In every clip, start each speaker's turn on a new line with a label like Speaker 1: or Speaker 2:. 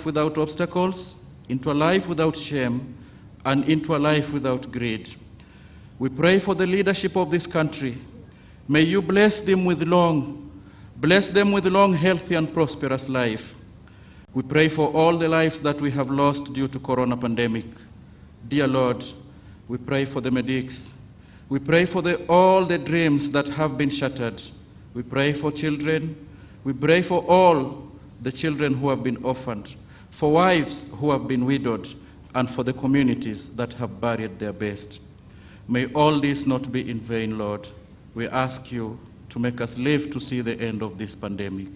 Speaker 1: without obstacles, into a life without shame, and into a life without greed. We pray for the leadership of this country. May you bless them with long, healthy, and prosperous life. We pray for all the lives that we have lost due to corona pandemic. Dear Lord, we pray for the medics. We pray for all the dreams that have been shattered. We pray for children. We pray for all the children who have been orphaned, for wives who have been widowed, and for the communities that have buried their best. May all this not be in vain, Lord. We ask you to make us live to see the end of this pandemic.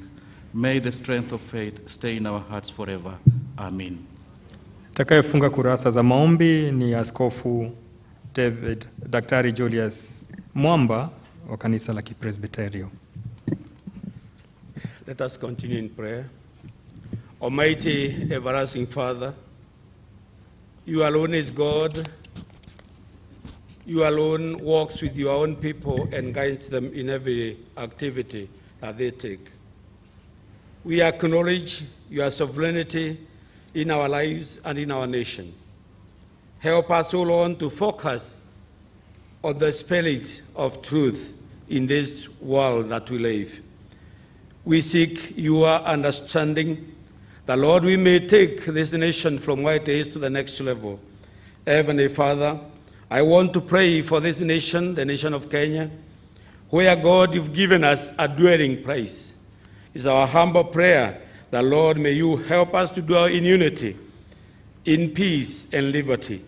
Speaker 1: May the strength of faith stay in our hearts forever. Amen.
Speaker 2: Atakayefunga kurasa za maombi ni Askofu Daktari Julius Mwamba wa kanisa la Kipresbiterio.
Speaker 3: Let us continue in prayer. Almighty, everlasting Father, you alone is God. You alone walks with your own people and guides them in every activity that they take. We acknowledge your sovereignty in our lives and in our nation. Help us, O Lord, to focus on the spirit of truth in this world that we live. We seek your understanding, that, Lord, we may take this nation from where it is to the next level. Heavenly Father, I want to pray for this nation, the nation of Kenya, where, God, you've given us a dwelling place. It's our humble prayer that, Lord, may you help us to dwell in unity, in peace and liberty.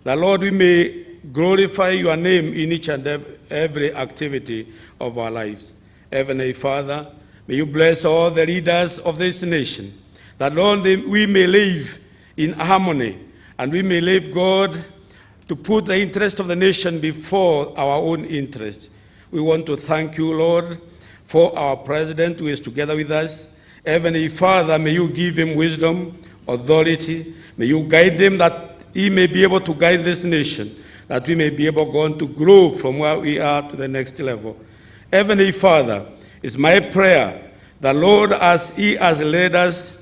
Speaker 3: That, Lord, we may glorify your name in each and every activity of our lives. Heavenly Father, may you bless all the leaders of this nation. That, Lord, we may live in harmony, and we may live, God, to put the interest of the nation before our own interest. We want to thank you, Lord, for our president who is together with us. Heavenly Father, may you give him wisdom, authority. May you guide him that he may be able to guide this nation, that we may be able, God, to grow from where we are to the next level. Heavenly Father, it's my prayer that, Lord, as he has led us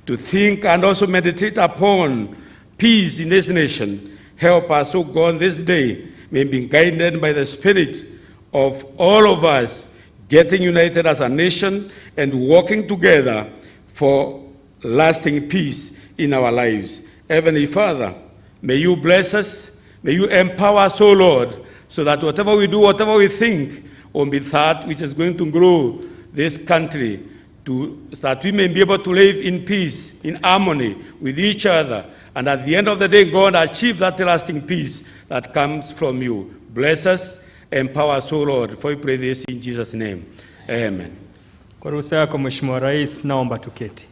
Speaker 3: to think and also meditate upon peace in this nation, help us, oh God, this day may be guided by the Spirit of all of us, getting united as a nation and working together for lasting peace in our lives. Heavenly Father, may you bless us, may you empower us, O Lord, so that whatever we do, whatever we think, will be that which is going to grow this country, so that we may be able to live in peace, in harmony with each other, and at the end of the day, God, achieve that lasting peace that comes from you. Bless us, empower us, O Lord, for we pray this in Jesus' name. Amen.
Speaker 2: Kwa ruhusa yako Mheshimiwa Rais, naomba tuketi.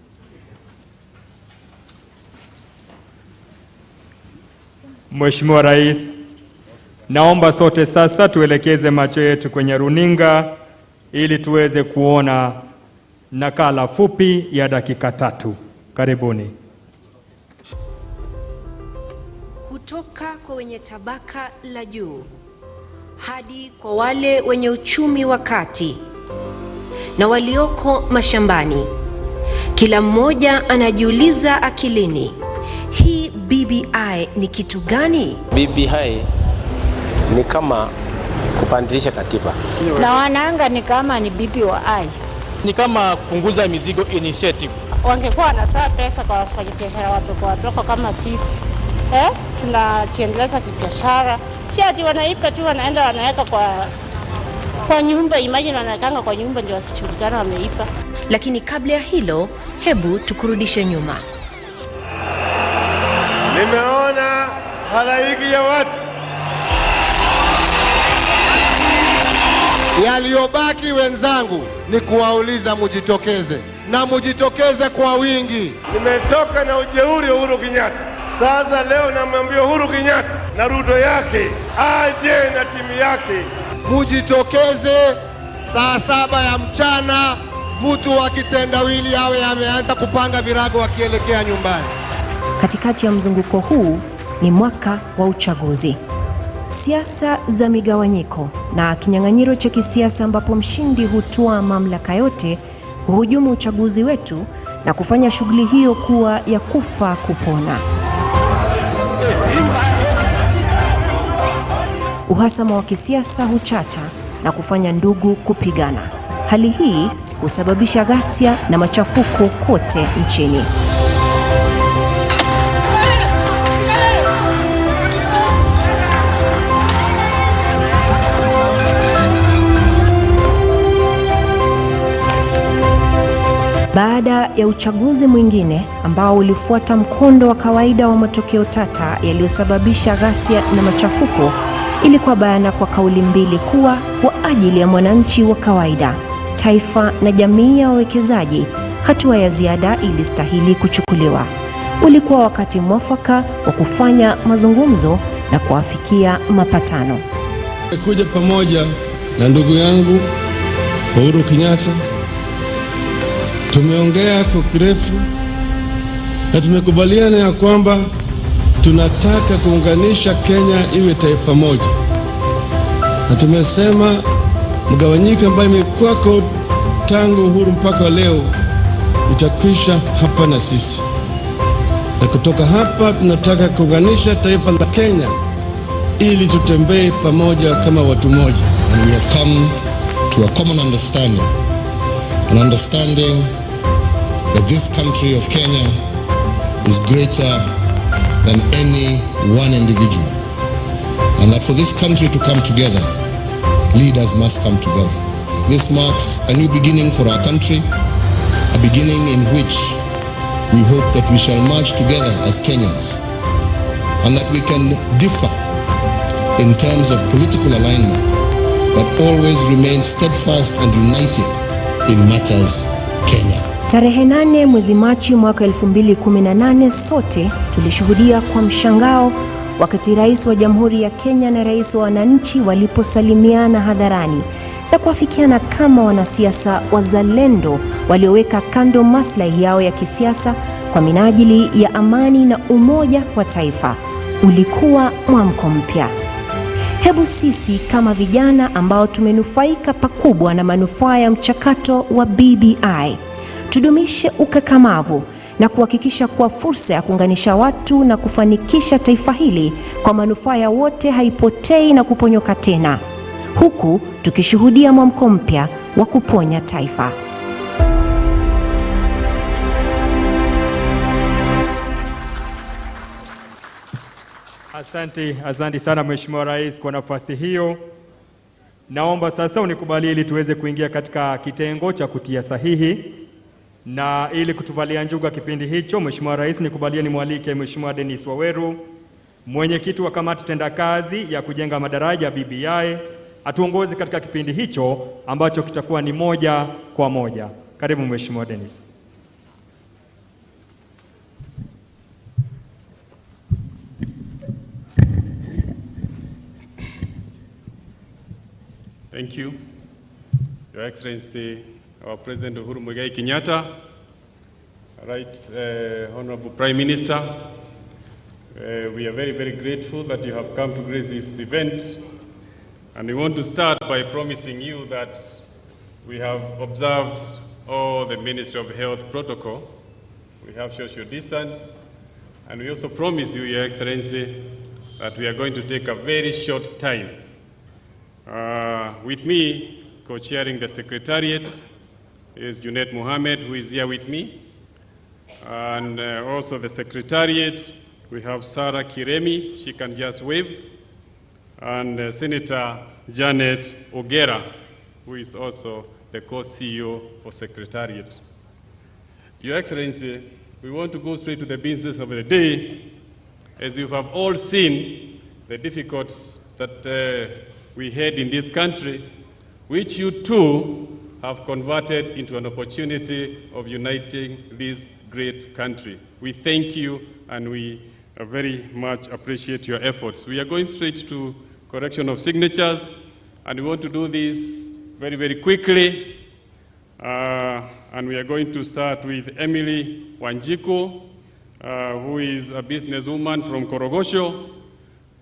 Speaker 2: Mheshimiwa Rais, naomba sote sasa tuelekeze macho yetu kwenye runinga ili tuweze kuona nakala fupi ya dakika 3. Karibuni.
Speaker 4: Kutoka kwa wenye tabaka la juu hadi kwa wale wenye uchumi wa kati na walioko mashambani, kila mmoja anajiuliza akilini, hii BBI ni kitu gani?
Speaker 5: BBI ni kama kupandisha katiba.
Speaker 6: Na wanaanga ni kama ni BBI.
Speaker 7: Ni kama kupunguza mizigo initiative.
Speaker 6: Wangekuwa wanatoa pesa kwa wafanyabiashara wadogo kama sisi. Tunajiendeleza kibiashara. Si ati wanaipa tu wanaenda wanaweka kwa nyumba, imagine wanawekanga kwa nyumba ndio wasijulikane wameipa.
Speaker 4: Lakini kabla ya hilo, hebu tukurudishe nyuma.
Speaker 8: Nimeona halaiki ya watu. Yaliyobaki wenzangu ni kuwauliza mujitokeze, na mujitokeze kwa wingi. Nimetoka na ujeuri Uhuru Kenyatta. Sasa leo namwambia Uhuru Kenyatta na Ruto yake aje na timu yake. Mujitokeze saa 7 ya mchana, mtu wa kitendawili awe ameanza kupanga virago wakielekea nyumbani.
Speaker 4: Katikati ya mzunguko huu ni mwaka wa uchaguzi. Siasa za migawanyiko na kinyang'anyiro cha kisiasa ambapo mshindi hutoa mamlaka yote huhujumu uchaguzi wetu na kufanya shughuli hiyo kuwa ya kufa kupona. Uhasama wa kisiasa huchacha na kufanya ndugu kupigana. Hali hii husababisha ghasia na machafuko kote nchini. Baada ya uchaguzi mwingine ambao ulifuata mkondo wa kawaida wa matokeo tata yaliyosababisha ghasia na machafuko, ilikuwa bayana kwa kauli mbili kuwa kwa ajili ya mwananchi wa kawaida, taifa na jamii ya wawekezaji, hatua ya ziada ilistahili kuchukuliwa. Ulikuwa wakati mwafaka wa kufanya mazungumzo na kuafikia mapatano.
Speaker 9: Kuja pamoja na ndugu yangu Uhuru Kenyatta, tumeongea kwa kirefu na tumekubaliana ya kwamba tunataka kuunganisha Kenya iwe taifa moja. Na tumesema mgawanyiko ambayo imekuwa tangu uhuru mpaka leo itakwisha hapa na sisi. Na kutoka hapa tunataka kuunganisha taifa la Kenya ili tutembee pamoja kama watu moja.
Speaker 10: And we have come to a common understanding. An understanding that this country of Kenya is greater than any one individual, and that for this country to come together, leaders must come together. This marks a new beginning for our country, a beginning in which we hope that we shall march together as Kenyans, and that we can differ in terms of political alignment, but always remain steadfast and united in matters Kenya.
Speaker 4: Tarehe 8 mwezi Machi mwaka 2018, sote tulishuhudia kwa mshangao wakati Rais wa Jamhuri ya Kenya na Rais wa wananchi waliposalimiana hadharani na kuafikiana kama wanasiasa wazalendo walioweka kando maslahi yao ya kisiasa kwa minajili ya amani na umoja wa taifa. Ulikuwa mwamko mpya. Hebu sisi kama vijana ambao tumenufaika pakubwa na manufaa ya mchakato wa BBI, tudumishe ukakamavu na kuhakikisha kuwa fursa ya kuunganisha watu na kufanikisha taifa hili kwa manufaa ya wote haipotei na kuponyoka tena, huku tukishuhudia mwamko mpya wa kuponya taifa.
Speaker 2: Asante sana Mheshimiwa Rais kwa nafasi hiyo. Naomba sasa unikubalie ili tuweze kuingia katika kitengo cha kutia sahihi. Na ili kutuvalia njuga kipindi hicho, Mheshimiwa Rais, nikubalie nimwalike Mheshimiwa Dennis Waweru, mwenyekiti wa kamati tendakazi ya kujenga madaraja BBI, atuongoze katika kipindi hicho ambacho kitakuwa ni moja kwa moja. Karibu Mheshimiwa Dennis.
Speaker 11: Thank you, Your Excellency, our President Uhuru Kenyatta, Right Honorable Prime Minister. We are very, very grateful that you have come to grace this event, and we want to start by promising you that we have observed all the Ministry of Health protocol. We have social distance, and we also promise you, Your Excellency, that we are going to take a very short time. With me, co-chairing the Secretariat, is Junet Mohammed, who is here with me. And also the Secretariat, we have Sarah Kiremi, she can just wave. And Senator Janet Ogera, who is also the co-CEO for Secretariat. Your Excellency, we want to go straight to the business of the day. As you have all seen, the difficulties that we had in this country, which you too have converted into an opportunity of uniting this great country. We thank you and we very much appreciate your efforts. We are going straight to correction of signatures, and we want to do this very, very quickly. And we are going to start with Emily Wanjiku, who is a businesswoman from Korogosho.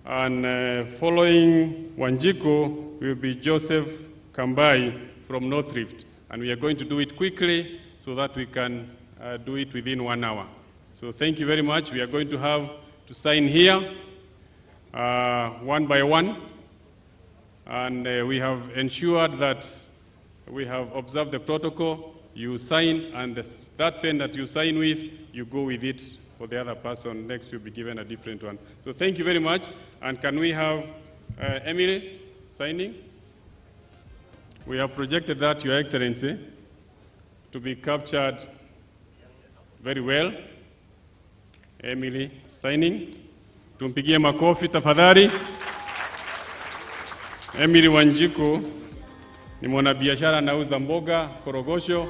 Speaker 11: And following Wanjiku will be Joseph Kambai from North Rift. And we are going to do it quickly so that we can do it within 1 hour. So thank you very much. We are going to have to sign here one by one. And we have ensured that we have observed the protocol. You sign, and that pen that you sign with, you go with it for the other person. Next, you'll be given a different one. So thank you very much. And can we have Emily signing? We have projected that, Your Excellency, to be captured very well. Emily signing. Tumpigie makofi tafadhali. Emily Wanjiku ni mwanabiashara anauza mboga korogosho,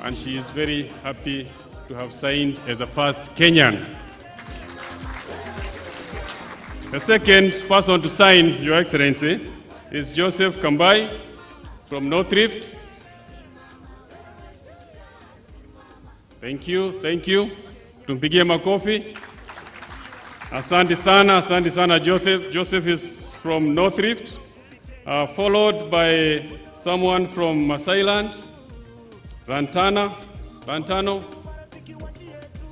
Speaker 11: and she is very happy to have signed as the first Kenyan. The second person to sign, Your Excellency, is Joseph Kambai from North Rift. Thank you, thank you. Tumpigie makofi. Asante sana Joseph. Joseph is from North Rift, followed by someone from Masailand, Rantano,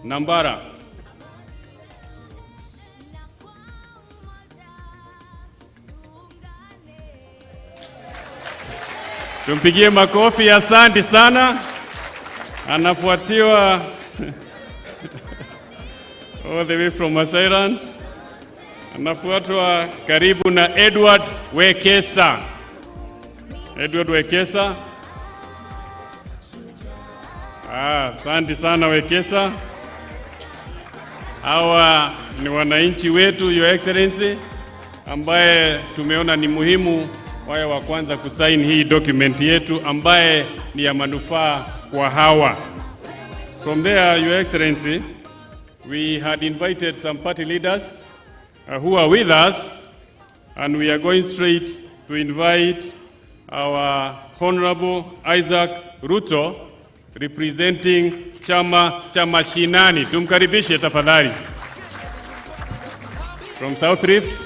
Speaker 11: Nambara. Tumpigie makofi, asante sana. Anafuatiwa all the way from Masailand. Anafuatwa karibu na Edward Wekesa. Edward Wekesa. Asante sana Wekesa. Hawa ni wananchi wetu, Your Excellency, ambaye tumeona ni muhimu wawe wa kwanza kusaini hii document yetu ambaye ni ya manufaa kwa hawa. From there, Your Excellency, we had invited some party leaders who are with us, and we are going straight to invite our Honorable Isaac Ruto, representing Chama cha Mashinani. Tumkaribishe tafadhali. From South Rift,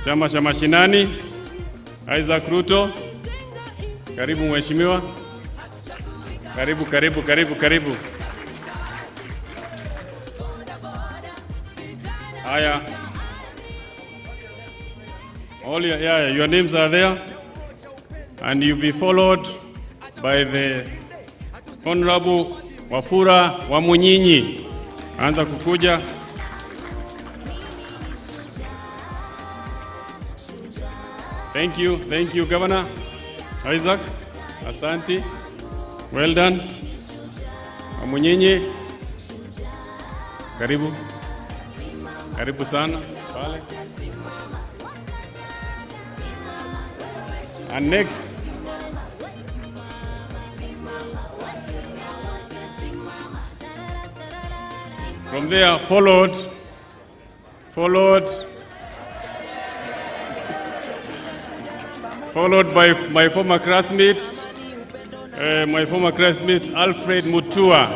Speaker 11: Chama cha Mashinani, Isaac Ruto. Karibu mheshimiwa. Karibu. Aya. All your names are there, and you'll be followed by the Honorable Wafula Wamunyinyi. Anza kukuja. Thank you, Governor Isaac. Asante. Well done. Wamunyinyi. Karibu sana. Pale. And next, from there, followed by my former classmate, Alfred Mutua.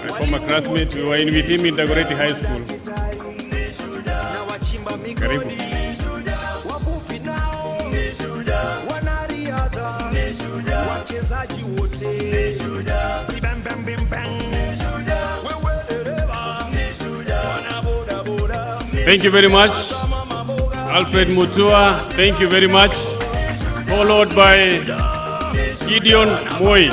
Speaker 11: My former classmate, we were in with him in Dagoretti High School. Karibu. Thank you very much, Alfred Mutua. Thank you very much. Followed by Gideon Moi.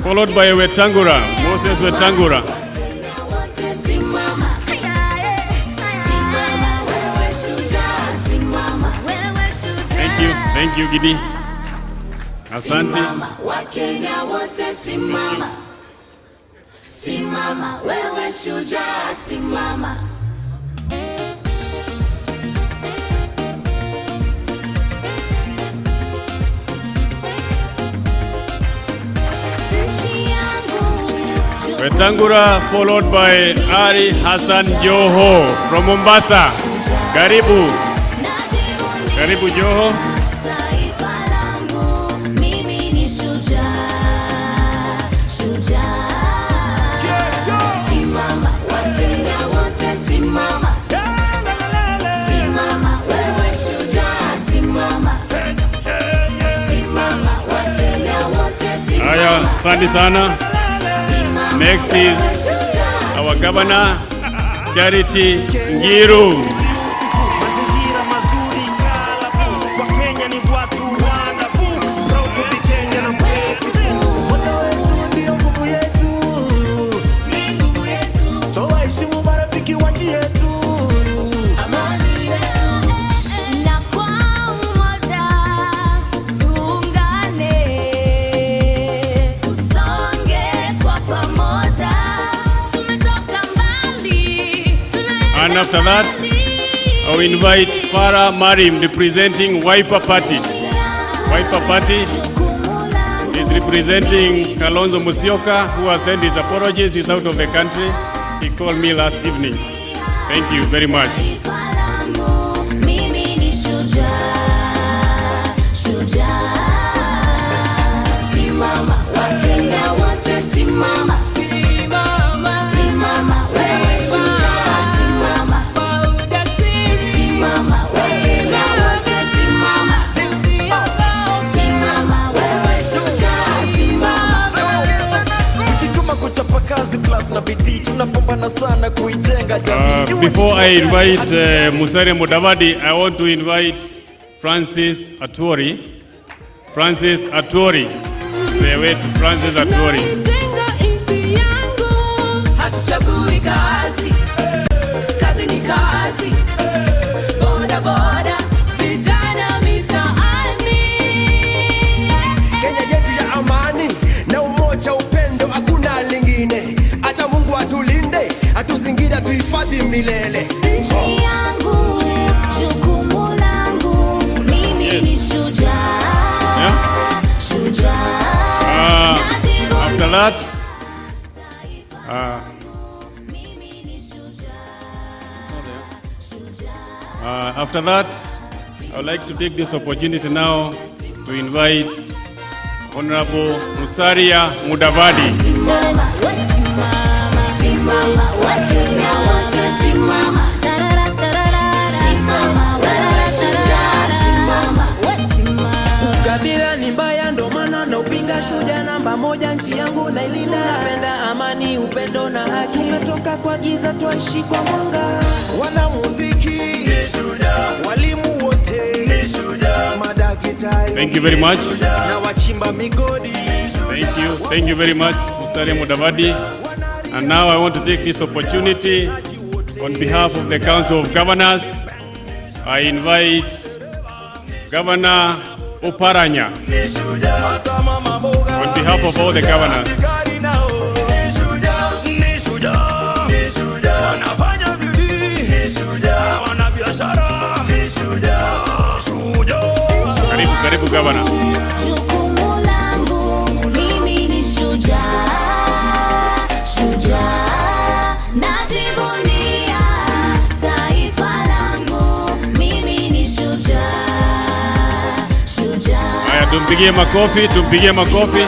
Speaker 11: Followed by Wetangura, Moses Wetangura. Thank you, Gidi. Asante. Simama, wewe shujaa, simama. Wetangula, followed by Ari Hassan Joho from Mombasa. Karibu. Karibu Joho. Aya, asante sana. Next is our governor, Charity Ngiru.
Speaker 12: Mazingira mazuri kalafu, wa Kenya ni watu wonderful. Proud to be Kenyan and grateful. Moja wetu ndio nguvu yetu. Ni nguvu yetu. Tuwaheshimu marafiki wa nchi yetu. Amani yetu.
Speaker 13: Na kwa umoja tuungane. Tusonge kwa pamoja. Tumetoka mbali.
Speaker 11: And after that, I will invite Farah Marim representing Wiper Party. Wiper Party is representing Kalonzo Musyoka, who has sent his apologies. He's out of the country. He called me last evening. Thank you very much.
Speaker 13: Mimi ni shujaa, shujaa. Simama, Wakenya wote simama. Simama, simama, wewe shujaa. Simama, kwa ujasiri. Simama, Wakenya wote simama. Simama, wewe shujaa. Simama.
Speaker 12: Ukituma kuchapa kazi plus na bidii tunapambana sana kuijenga jamii.
Speaker 11: Before I invite Musalia Mudavadi, I want to invite Francis Atwoli. Francis Atwoli. Say wait, Francis Atwoli.
Speaker 13: Tenga nchi yangu. Hatuchagui kazi. Kazi ni kazi. Boda boda, vijana mitaani.
Speaker 12: Kenya yetu ya amani na umoja, upendo, hakuna lingine. Acha Mungu atulinde, atuzingira, tuhifadhi milele.
Speaker 13: Nchi yangu, jukumu langu, mimi ni shujaa. Shujaa.
Speaker 11: After that, I would like to take this opportunity now to invite Honorable Musalia Mudavadi.
Speaker 13: Simama, simama, Wakenya wote simama. Simama, wewe shujaa. Simama, simama.
Speaker 12: Ukabila ni mbaya, ndo maana na upinga. Shujaa namba moja, nchi yangu nailinda. Tunapenda amani, upendo na haki. Tumetoka kwa giza, twaishi kwa mwanga. Wanamuziki ni shujaa, walimu wote ni shujaa, madaktari.
Speaker 11: Thank you very much.
Speaker 12: Na wachimba migodi.
Speaker 11: Thank you very much, Musalia Mudavadi. And now I want to take this opportunity on behalf of the Council of Governors. I invite Governor Oparanya on behalf of all the governors. Karibu Governor.
Speaker 13: Jukumu langu, mimi ni shujaa. Shujaa. Najivunia taifa langu, mimi ni shujaa. Shujaa.
Speaker 11: Haya, tumpigie makofi.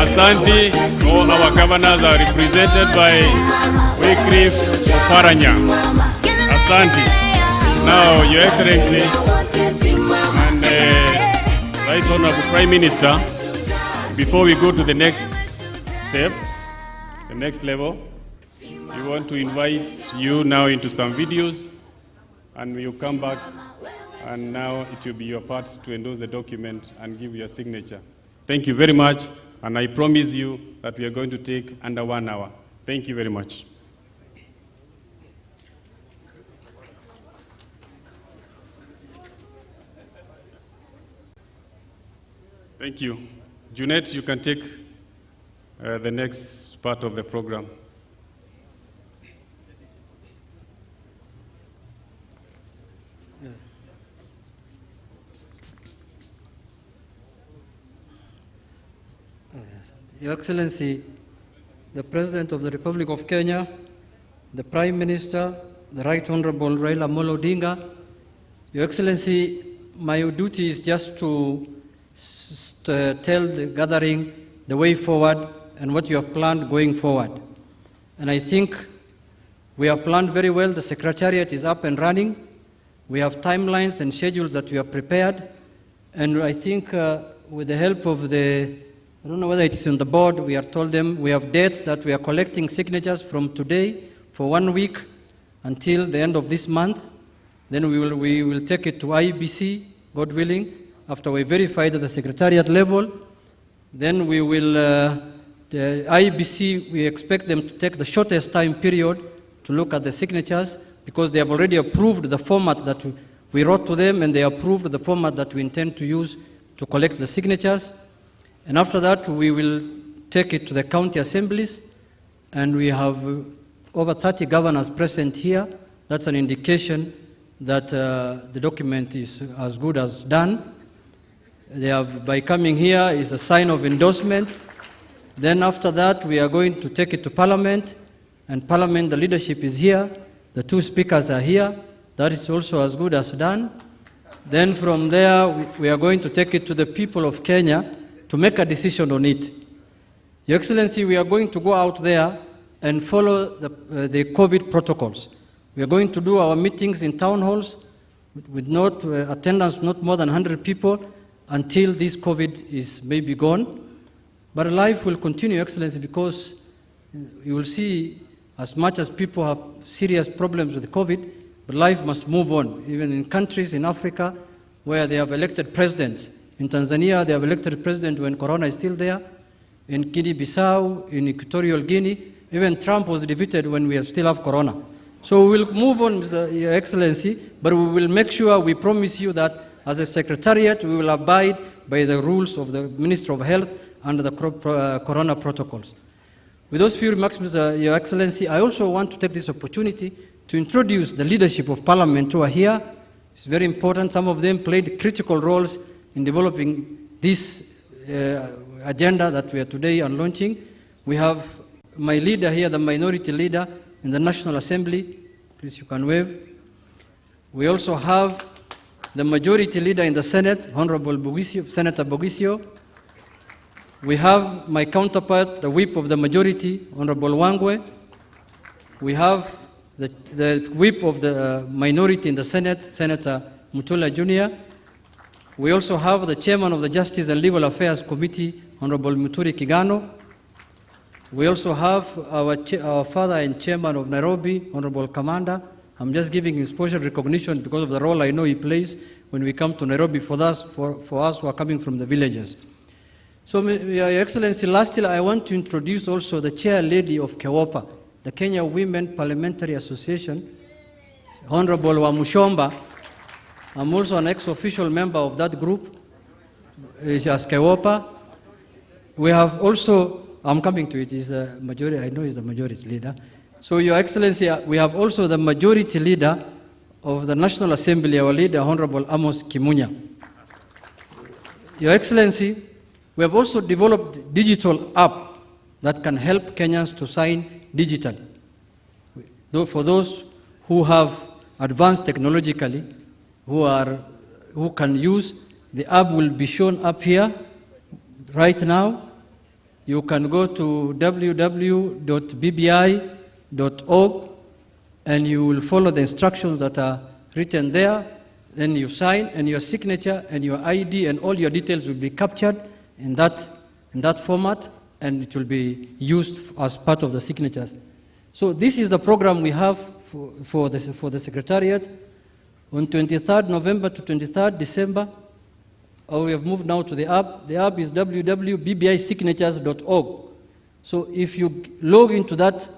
Speaker 11: Asante. All our governors are represented by Wycliffe Oparanya. Asante. Now, Your Excellency and Right Honorable Prime Minister, before we go to the next step, the next level, we want to invite you now into some videos, and you come back, and now it will be your part to endorse the document and give your signature. Thank you very much, and I promise you that we are going to take under 1 hour. Thank you very much. Thank you. Junet, you can take the next part of the program.
Speaker 14: Your Excellency, the President of the Republic of Kenya, the Prime Minister, the Right Honorable Raila Odinga. Your Excellency, my duty is just to tell the gathering the way forward and what you have planned going forward. And I think we have planned very well. The Secretariat is up and running. We have timelines and schedules that we have prepared. And I think with the help of I don't know whether it is on the board, we have told them we have dates that we are collecting signatures from today for 1 week until the end of this month. Then we will take it to IBC, God willing, after we verify at the Secretariat level. Then we will, the IBC, we expect them to take the shortest time period to look at the signatures, because they have already approved the format that we wrote to them, and they approved the format that we intend to use to collect the signatures. And after that, we will take it to the county assemblies, and we have over 30 governors present here. That's an indication that the document is as good as done. They have, by coming here is a sign of endorsement. Then after that, we are going to take it to Parliament, and Parliament, the leadership is here. The 2 speakers are here. That is also as good as done. Then from there, we are going to take it to the people of Kenya to make a decision on it. Your Excellency, we are going to go out there and follow the COVID protocols. We are going to do our meetings in town halls with attendance not more than 100 people until this COVID is maybe gone. But life will continue, Your Excellency, because you will see as much as people have serious problems with COVID, but life must move on. Even in countries in Africa where they have elected presidents. In Tanzania, they have elected president when Corona is still there. In Guinea-Bissau, in Equatorial Guinea, even Trump was defeated when we still have Corona. So we will move on, Your Excellency, but we will make sure, we promise you that as a Secretariat, we will abide by the rules of the Minister of Health and the Corona protocols. With those few remarks, Your Excellency, I also want to take this opportunity to introduce the leadership of Parliament who are here. It's very important. Some of them played critical roles in developing this agenda that we are today launching. We have my leader here, the minority leader in the National Assembly. Please, you can wave. We also have the majority leader in the Senate, Honorable Senator Bogisio. We have my counterpart, the whip of the majority, Honorable Wangwe. We have the whip of the minority in the Senate, Senator Mutula Jr. We also have the chairman of the Justice and Legal Affairs Committee, Honorable Muturi Kigano. We also have our father and chairman of Nairobi, Honorable Kamanda. I'm just giving him special recognition because of the role I know he plays when we come to Nairobi for us who are coming from the villages. So, Your Excellency, lastly, I want to introduce also the chair lady of KEWOPA, the Kenya Women Parliamentary Association, Honorable Wamushomba. I'm also an ex-official member of that group, as KEWOPA. We have also, I'm coming to it, is the majority, I know is the majority leader. So, Your Excellency, we have also the majority leader of the National Assembly, our leader, Honorable Amos Kimunya. Your Excellency, we have also developed digital app that can help Kenyans to sign digitally. For those who have advanced technologically, who can use, the app will be shown up here right now. You can go to www.bbi.org and you will follow the instructions that are written there. Then you sign, and your signature and your ID and all your details will be captured in that format, and it will be used as part of the signatures. So this is the program we have for the Secretariat. On 23rd November to 23rd December, we have moved now to the app. The app is www.bbisignatures.org. So if you log into that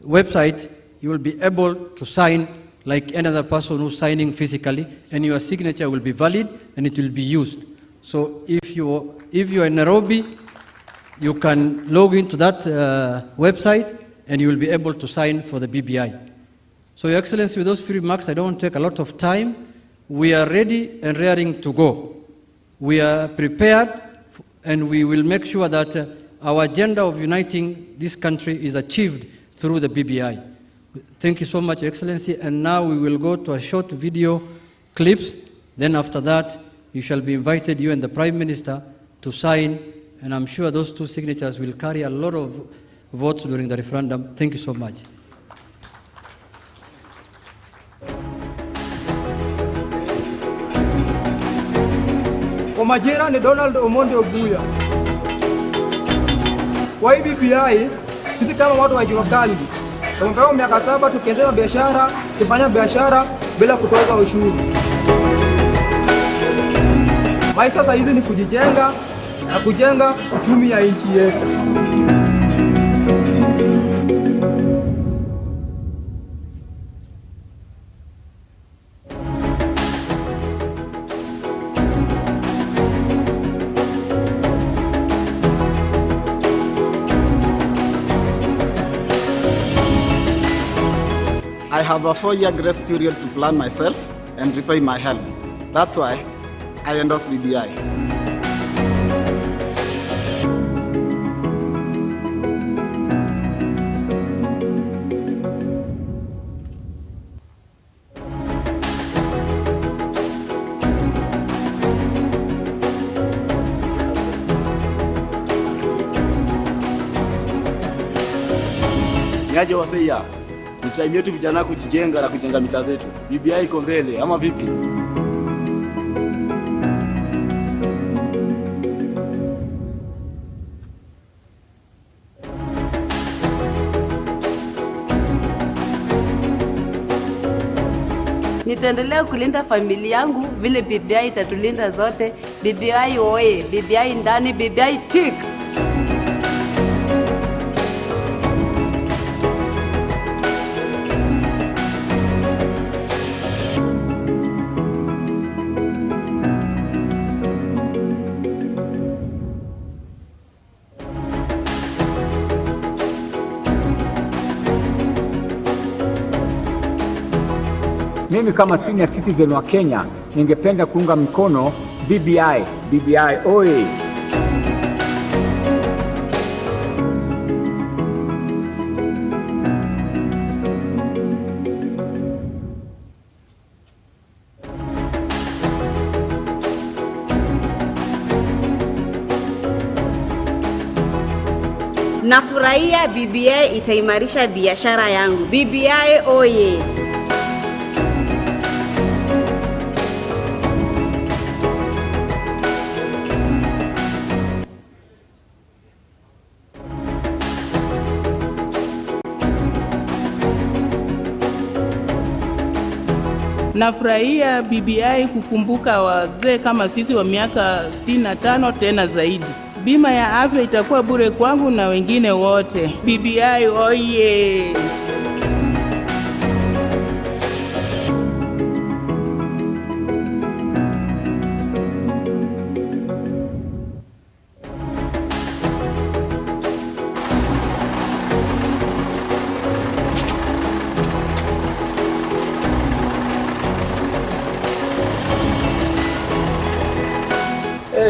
Speaker 14: website, you will be able to sign like any other person who's signing physically, and your signature will be valid and it will be used. So if you are in Nairobi, you can log into that website and you will be able to sign for the BBI. So, Your Excellency, with those few remarks, I don't want to take a lot of time. We are ready and raring to go. We are prepared, and we will make sure that our agenda of uniting this country is achieved through the BBI. Thank you so much, Your Excellency. And now we will go to a short video clips. Then after that, you shall be invited, you and the Prime Minister, to sign. And I'm sure those two signatures will carry a lot of votes during the referendum. Thank you so much.
Speaker 15: Kwa majina ni Donald Omondi Obuya. Kwa hii BBI, sisi kama watu wa jua kali, tumepewa miaka 7 tukiendelea biashara, kufanya biashara bila kutoza ushuru. Maisha sasa hizi ni kujijenga na kujenga uchumi ya nchi yetu.
Speaker 16: I have a 4-year grace period to plan myself and repay my help. That's why I endorse BBI.
Speaker 17: Niaje waseia, ni time yetu vijana kujijenga na kujenga mitaa zetu. BBI iko mbele ama vipi?
Speaker 18: Nitaendelea kulinda familia yangu vile BBI itatulinda zote. BBI oye, BBI ndani, BBI tik.
Speaker 19: Mimi kama senior citizen wa Kenya ningependa kuunga mkono BBI. BBI oye!
Speaker 18: Nafurahia BBI itaimarisha biashara yangu. BBI oye!
Speaker 20: Nafurahia BBI kukumbuka wazee kama sisi wa miaka 65 tena zaidi. Bima ya afya itakuwa bure kwangu na wengine wote. BBI oye!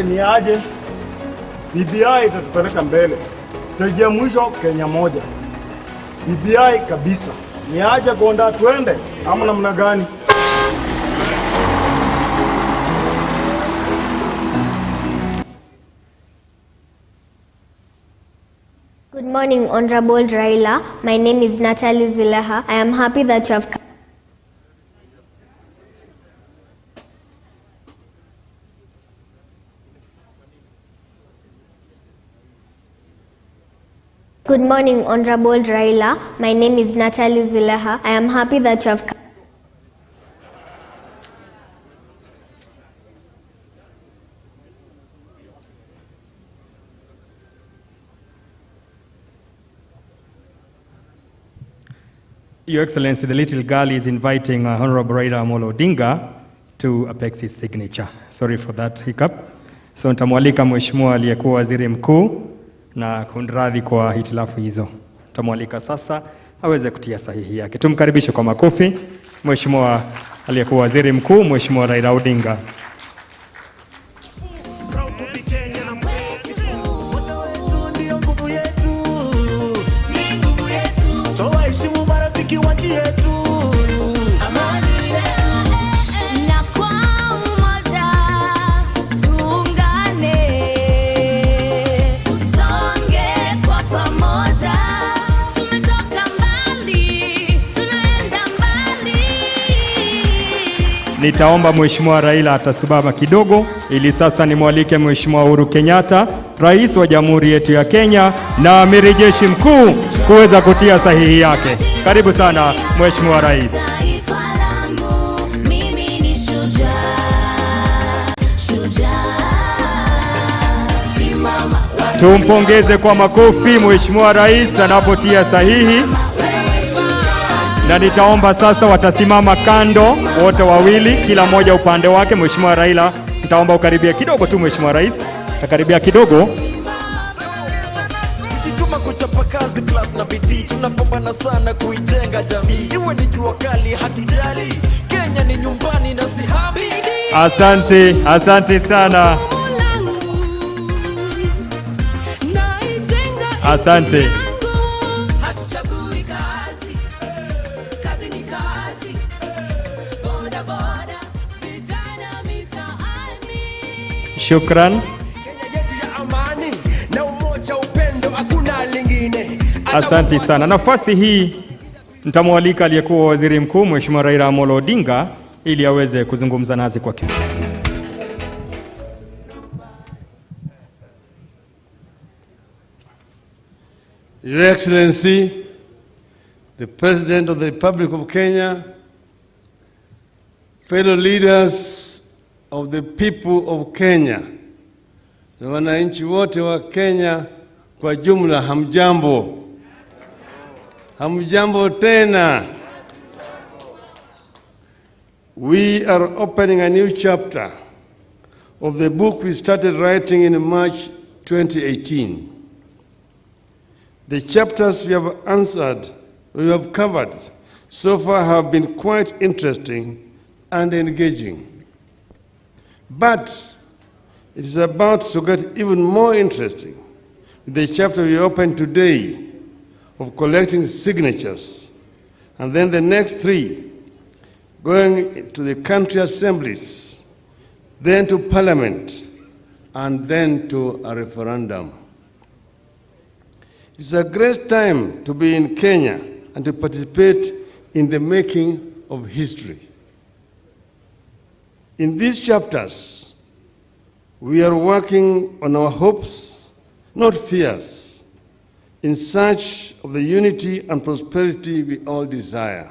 Speaker 15: Ni aje? BBI itatupeleka mbele. Stage ya mwisho Kenya moja. BBI kabisa. Ni aje Gonda twende ama namna gani?
Speaker 21: Good morning, Honorable Raila. My name is Natalie Zileha. I am happy that you have come. Good morning, Honorable Raila. My name is Natalie Zileha. I am happy that you have come.
Speaker 2: Your Excellency, the little girl is inviting Honorable Raila Odinga to apex his signature. Sorry for that hiccup. So nitamwalika Mheshimiwa aliyekuwa waziri mkuu na kunradhi kwa hitilafu hizo. Nitamwalika sasa aweze kutia sahihi yake. Tumkaribishe kwa makofi Mheshimiwa aliyekuwa waziri mkuu, Mheshimiwa Raila Odinga.
Speaker 12: Ndio tukiwa nchi yetu.
Speaker 13: Amani yetu. Na kwa umoja tuungane, tusonge kwa pamoja. Tumetoka mbali, tunaenda mbali.
Speaker 2: Nitaomba Mheshimiwa Raila atasimama kidogo ili sasa nimwalike Mheshimiwa Uhuru Kenyatta, Rais wa Jamhuri yetu ya Kenya na Amiri Jeshi Mkuu kuweza kutia sahihi yake. Karibu sana Mheshimiwa Rais.
Speaker 13: Taifa langu, mimi ni shujaa, shujaa. Simama.
Speaker 2: Tumpongeze kwa makofi Mheshimiwa Rais anapotia sahihi. Na nitaomba sasa watasimama kando wote wawili, kila mmoja upande wake. Mheshimiwa Raila, nitaomba ukaribia kidogo tu Mheshimiwa Rais. Takaribia kidogo.
Speaker 12: Kujituma, kuchapa kazi plus na bidii, tunapambana sana kuijenga jamii. Iwe ni jua kali hatujali, Kenya ni nyumbani na si hami.
Speaker 2: Asante, asante sana. Asante.
Speaker 13: Hatuchagui kazi, kazi ni kazi. Boda boda, vijana mitaani.
Speaker 2: Shukran.
Speaker 12: Amani na umoja, upendo, hakuna lingine.
Speaker 2: Asante sana. Nafasi hii nitamwalika aliyekuwa Waziri Mkuu Mheshimiwa Raila Odinga ili aweze kuzungumza nasi kwa kifupi.
Speaker 1: Your Excellency, the President of the Republic of Kenya, fellow leaders of the people of Kenya, na wananchi wote wa Kenya kwa jumla, hamjambo. Hamjambo tena. We are opening a new chapter of the book we started writing in March 2018. The chapters we have covered so far have been quite interesting and engaging. But it is about to get even more interesting with the chapter we open today of collecting signatures, and then the next 3 going to the country assemblies, then to parliament, and then to a referendum. It's a great time to be in Kenya and to participate in the making of history. In these chapters, we are working on our hopes, not fears, in search of the unity and prosperity we all desire.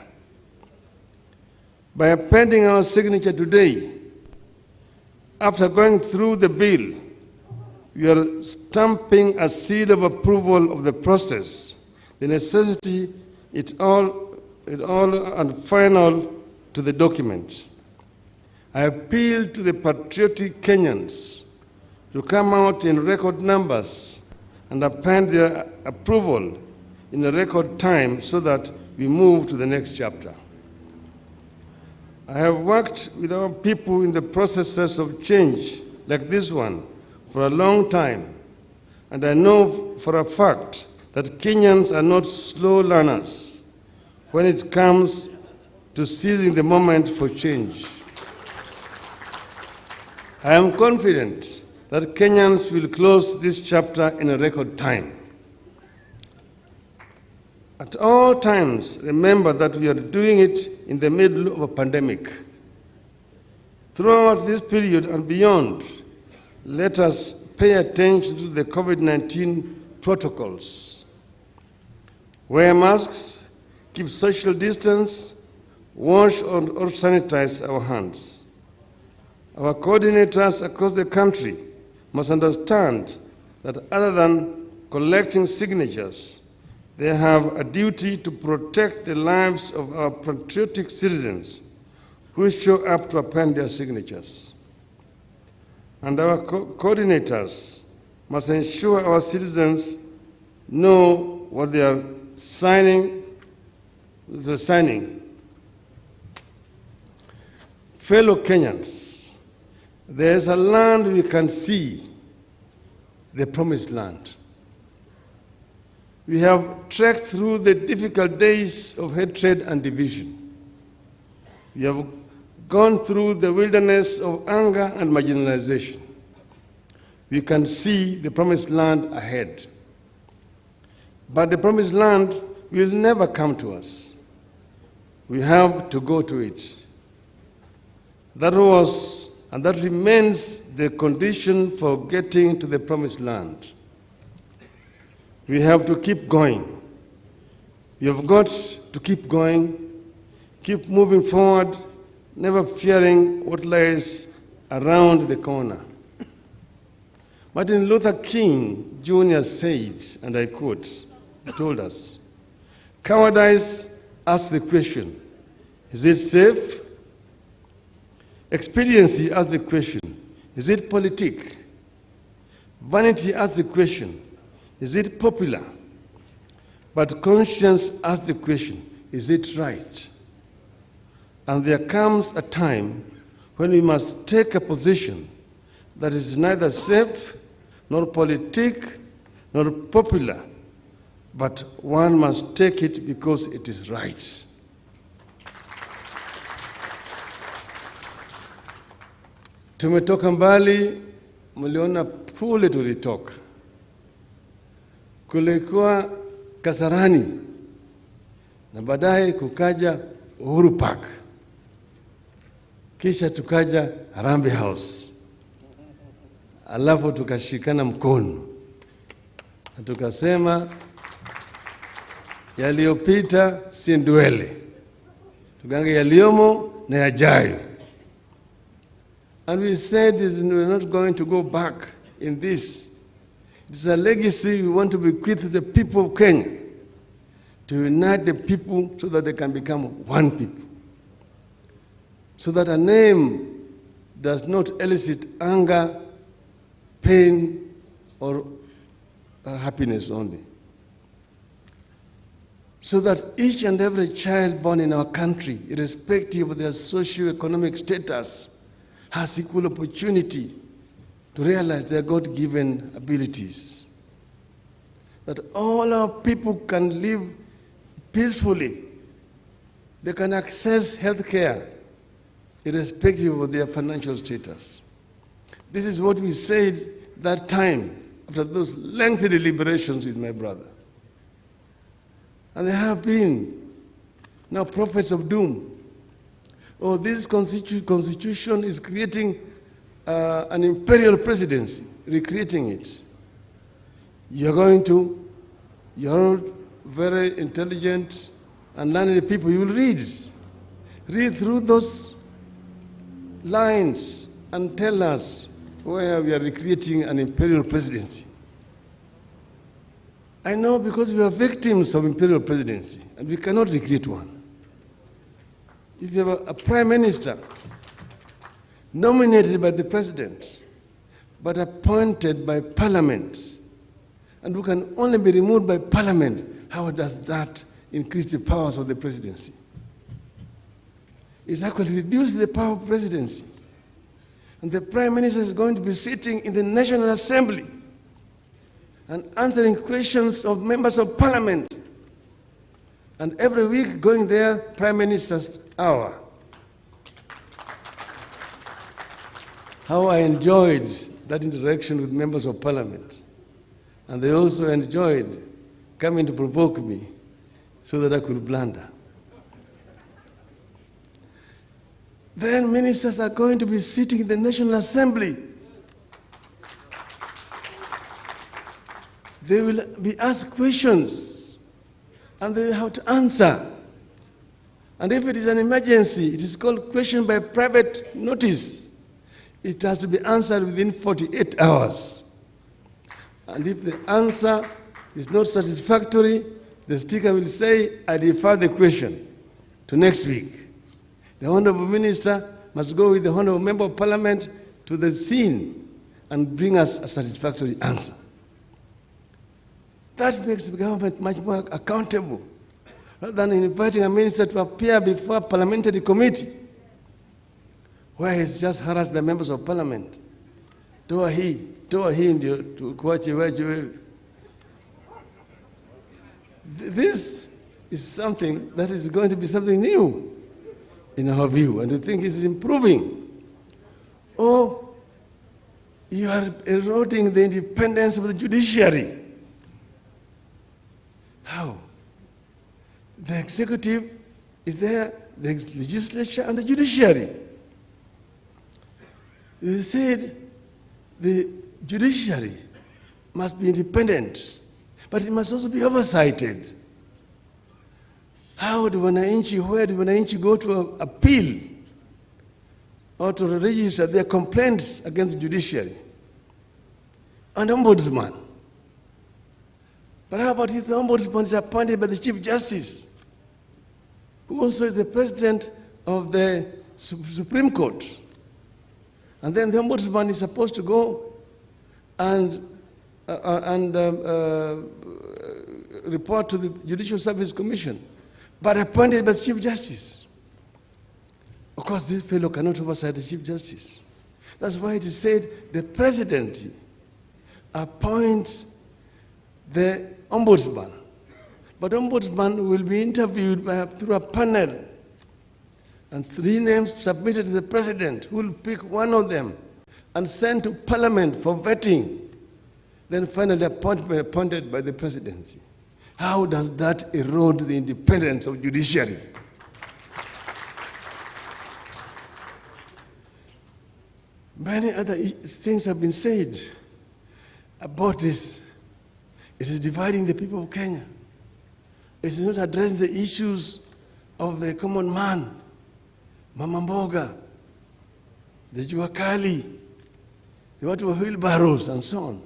Speaker 1: By appending our signature today, after going through the bill, we are stamping a seal of approval of the process, the necessity, it all and final to the document. I appeal to the patriotic Kenyans to come out in record numbers and append their approval in a record time so that we move to the next chapter. I have worked with our people in the processes of change like this one for a long time, and I know for a fact that Kenyans are not slow learners when it comes to seizing the moment for change. I am confident that Kenyans will close this chapter in a record time. At all times, remember that we are doing it in the middle of a pandemic. Throughout this period and beyond, let us pay attention to the COVID-19 protocols. Wear masks, keep social distance, wash or sanitize our hands. Our coordinators across the country must understand that other than collecting signatures, they have a duty to protect the lives of our patriotic citizens who show up to append their signatures. And our coordinators must ensure our citizens know what they are signing. Fellow Kenyans, there is a land we can see, the promised land. We have trekked through the difficult days of hatred and division. We have gone through the wilderness of anger and marginalization. We can see the promised land ahead. But the promised land will never come to us. We have to go to it. That was and that remains the condition for getting to the promised land. We have to keep going. We have got to keep going, keep moving forward, never fearing what lies around the corner. Martin Luther King Jr. said, and I quote, he told us, "Cowardice asks the question, is it safe? Expediency asks the question, is it politic? Vanity asks the question, is it popular? But conscience asks the question, is it right?" And there comes a time when we must take a position that is neither safe, nor politic, nor popular, but one must take it because it is right. Tumetoka mbali, mliona kule tulitoka. Kulikuwa Kasarani, na baadaye kukaja Uhuru Park. Kisha tukaja Harambee House. Alafu tukashikana mkono. Na tukasema yaliyopita si ndwele. Tugange yaliyomo na yajayo. And we said we're not going to go back in this. It's a legacy we want to bequeath to the people of Kenya, to unite the people so that they can become one people, so that a name does not elicit anger, pain, or happiness only. So that each and every child born in our country, irrespective of their socio-economic status, has equal opportunity to realize their God-given abilities. That all our people can live peacefully. They can access health care irrespective of their financial status. This is what we said that time after those lengthy deliberations with my brother. And there have been now prophets of doom. Oh, this constitution is creating an imperial presidency, recreating it. You're very intelligent and learned people, you will read. Read through those lines and tell us where we are recreating an imperial presidency. I know because we are victims of imperial presidency and we cannot recreate one. If you have a prime minister nominated by the president, but appointed by parliament, and who can only be removed by parliament, how does that increase the powers of the presidency? It's actually reduced the power of presidency. And the prime minister is going to be sitting in the National Assembly and answering questions of members of parliament. And every week going there, prime minister's hour. How I enjoyed that interaction with members of parliament. And they also enjoyed coming to provoke me so that I could blunder. Then ministers are going to be sitting in the National Assembly. They will be asked questions and they will have to answer. And if it is an emergency, it is called question by private notice. It has to be answered within 48 hours. And if the answer is not satisfactory, the speaker will say, I defer the question to next week. The honorable minister must go with the honorable member of parliament to the scene and bring us a satisfactory answer. That makes the government much more accountable, rather than inviting a minister to appear before a parliamentary committee, where he's just harassed by members of parliament. Toa hii ndio tukuache wewe. This is something that is going to be something new in our view, and we think it's improving. Or you are eroding the independence of the judiciary. How? The executive is there, the legislature and the judiciary. They said the judiciary must be independent, but it must also be oversighted. How do wananchi, where do wananchi go to appeal or to register their complaints against the judiciary? And ombudsman. But how about if the ombudsman is appointed by the Chief Justice, who also is the president of the Supreme Court? And then the ombudsman is supposed to go and report to the Judicial Service Commission, but appointed by the Chief Justice. Of course, this fellow cannot oversight the Chief Justice. That's why it is said the presidency appoints the ombudsman. But ombudsman will be interviewed through a panel, and 3 names submitted to the president, who will pick one of them and send to parliament for vetting, then finally appointed by the presidency. How does that erode the independence of judiciary? Many other things have been said about this. It is dividing the people of Kenya. It is not addressing the issues of the common man, Mama Mboga, the Juakali, the watu wa wheelbarrows, and so on.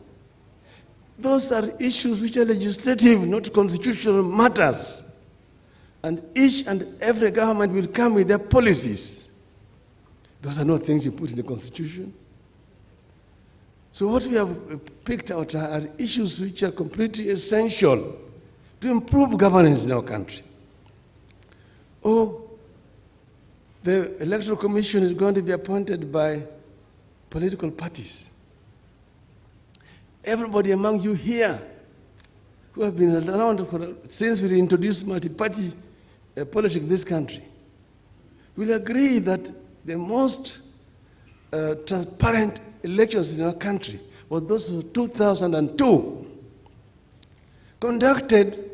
Speaker 1: Those are issues which are legislative, not constitutional matters. And each and every government will come with their policies. Those are not things you put in the Constitution. So what we have picked out are issues which are completely essential to improve governance in our country. The Electoral Commission is going to be appointed by political parties. Everybody among you here who have been around since we introduced multi-party politics in this country will agree that the most transparent elections in our country were those of 2002, conducted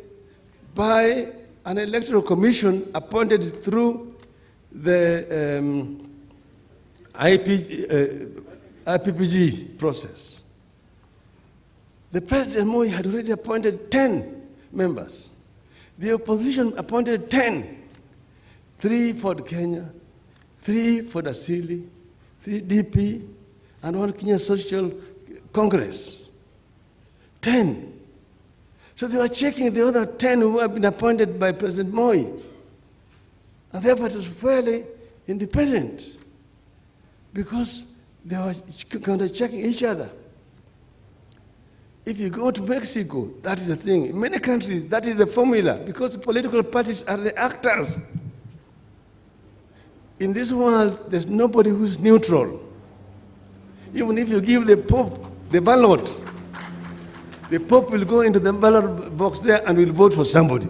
Speaker 1: by an electoral commission appointed through the IPPG process. The President Moi had already appointed 10 members. The opposition appointed 10, 3 for Kenya, 3 for the Dasili, 3 DP, and 1 Kenya Social Congress. 10. So they were checking the other 10 who have been appointed by President Moi. And therefore it was fairly independent because they were counter-checking each other. If you go to Mexico, that is the thing. In many countries, that is the formula because the political parties are the actors. In this world, there's nobody who's neutral. Even if you give the Pope the ballot, the Pope will go into the ballot box there and will vote for somebody.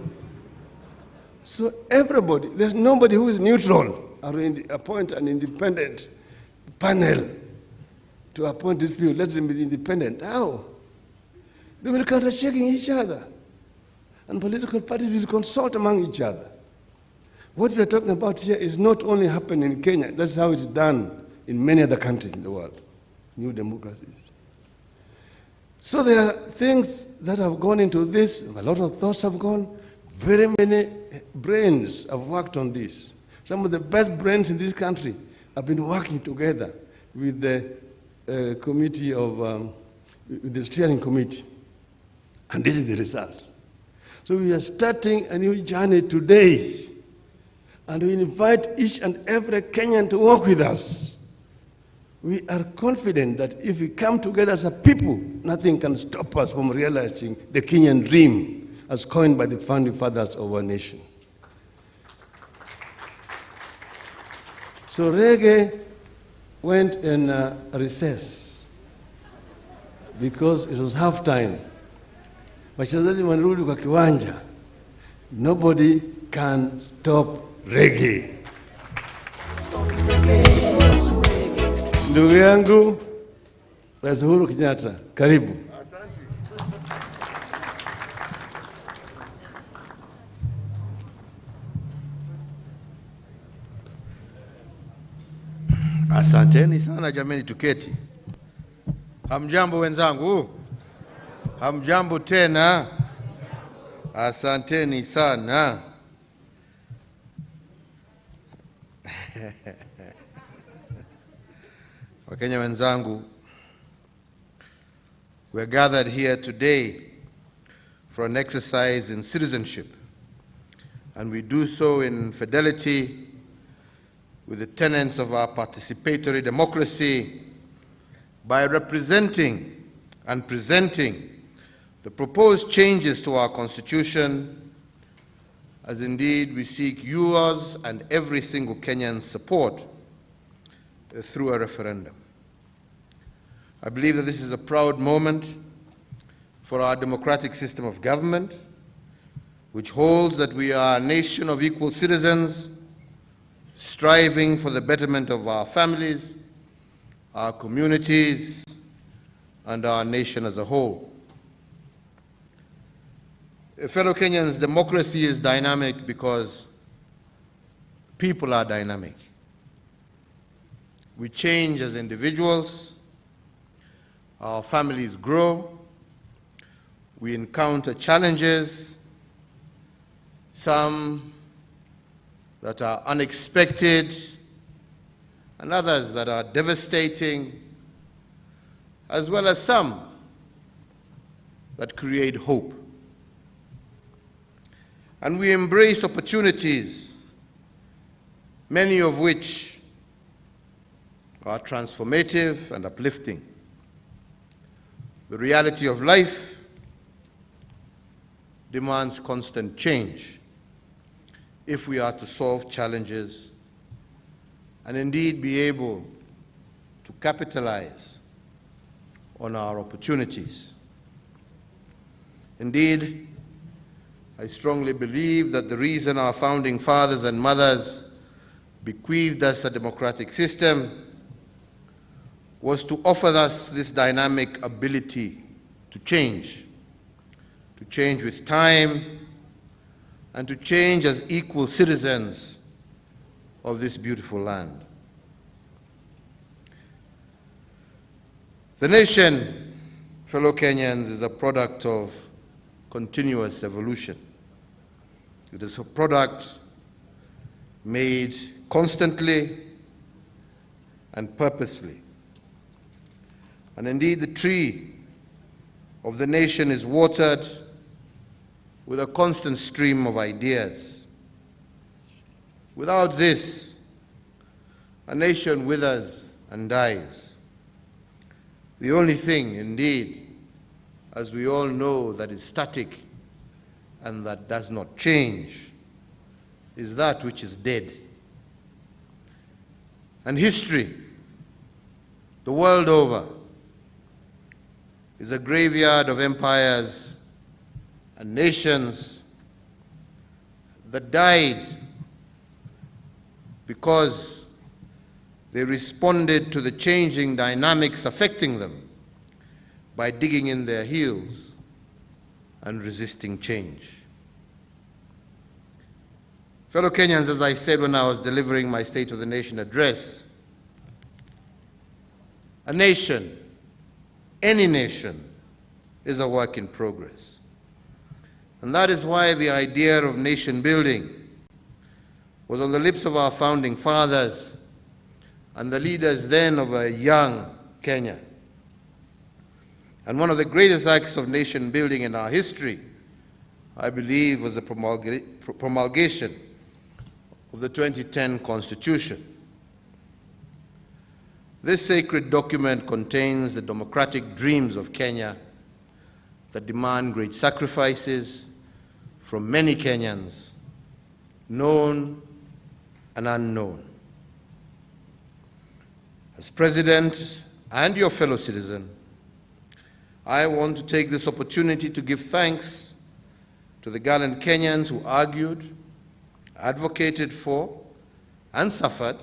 Speaker 1: So everybody, there's nobody who is neutral or appoint an independent panel to appoint these people. Let them be independent. How? They will counter-checking each other. And political parties will consult among each other. What we are talking about here is not only happening in Kenya. That's how it's done in many other countries in the world, new democracies. So there are things that have gone into this. A lot of thoughts have gone. Very many brains have worked on this. Some of the best brains in this country have been working together with the committee of, with the steering committee. And this is the result. So we are starting a new journey today. And we invite each and every Kenyan to work with us. We are confident that if we come together as a people, nothing can stop us from realizing the Kenyan dream as coined by the founding fathers of our nation. So reggae went in recess because it was half time. Wachezaji wanarudi kwa kiwanja Nobody can stop reggae. Ndugu yangu Rais Uhuru Kenyatta, karibu.
Speaker 3: Asanteni sana jameni, tuketi. Hamjambo wenzangu? Hamjambo tena? Asanteni sana. Wakenya wenzangu, we are gathered here today for an exercise in citizenship, and we do so in fidelity with the tenets of our participatory democracy by representing and presenting the proposed changes to our Constitution, as indeed we seek yours and every single Kenyan's support through a referendum. I believe that this is a proud moment for our democratic system of government, which holds that we are a nation of equal citizens, striving for the betterment of our families, our communities, and our nation as a whole. Fellow Kenyans, democracy is dynamic because people are dynamic. We change as individuals, our families grow, we encounter challenges, some that are unexpected, and others that are devastating, as well as some that create hope. And we embrace opportunities, many of which are transformative and uplifting. The reality of life demands constant change if we are to solve challenges and indeed be able to capitalize on our opportunities. Indeed, I strongly believe that the reason our founding fathers and mothers bequeathed us a democratic system was to offer us this dynamic ability to change with time, and to change as equal citizens of this beautiful land. The nation, fellow Kenyans, is a product of continuous evolution. It is a product made constantly and purposefully. And indeed, the tree of the nation is watered with a constant stream of ideas. Without this, a nation withers and dies. The only thing, indeed, as we all know, that is static and that does not change is that which is dead. And history, the world over, is a graveyard of empires and nations that died because they responded to the changing dynamics affecting them by digging in their heels and resisting change. Fellow Kenyans, as I said when I was delivering my State of the Nation address, a nation, any nation, is a work in progress. And that is why the idea of nation building was on the lips of our founding fathers and the leaders then of a young Kenya. And one of the greatest acts of nation building in our history, I believe, was the promulgation of the 2010 Constitution. This sacred document contains the democratic dreams of Kenya that demand great sacrifices from many Kenyans, known and unknown. As President and your fellow citizen, I want to take this opportunity to give thanks to the gallant Kenyans who argued, advocated for, and suffered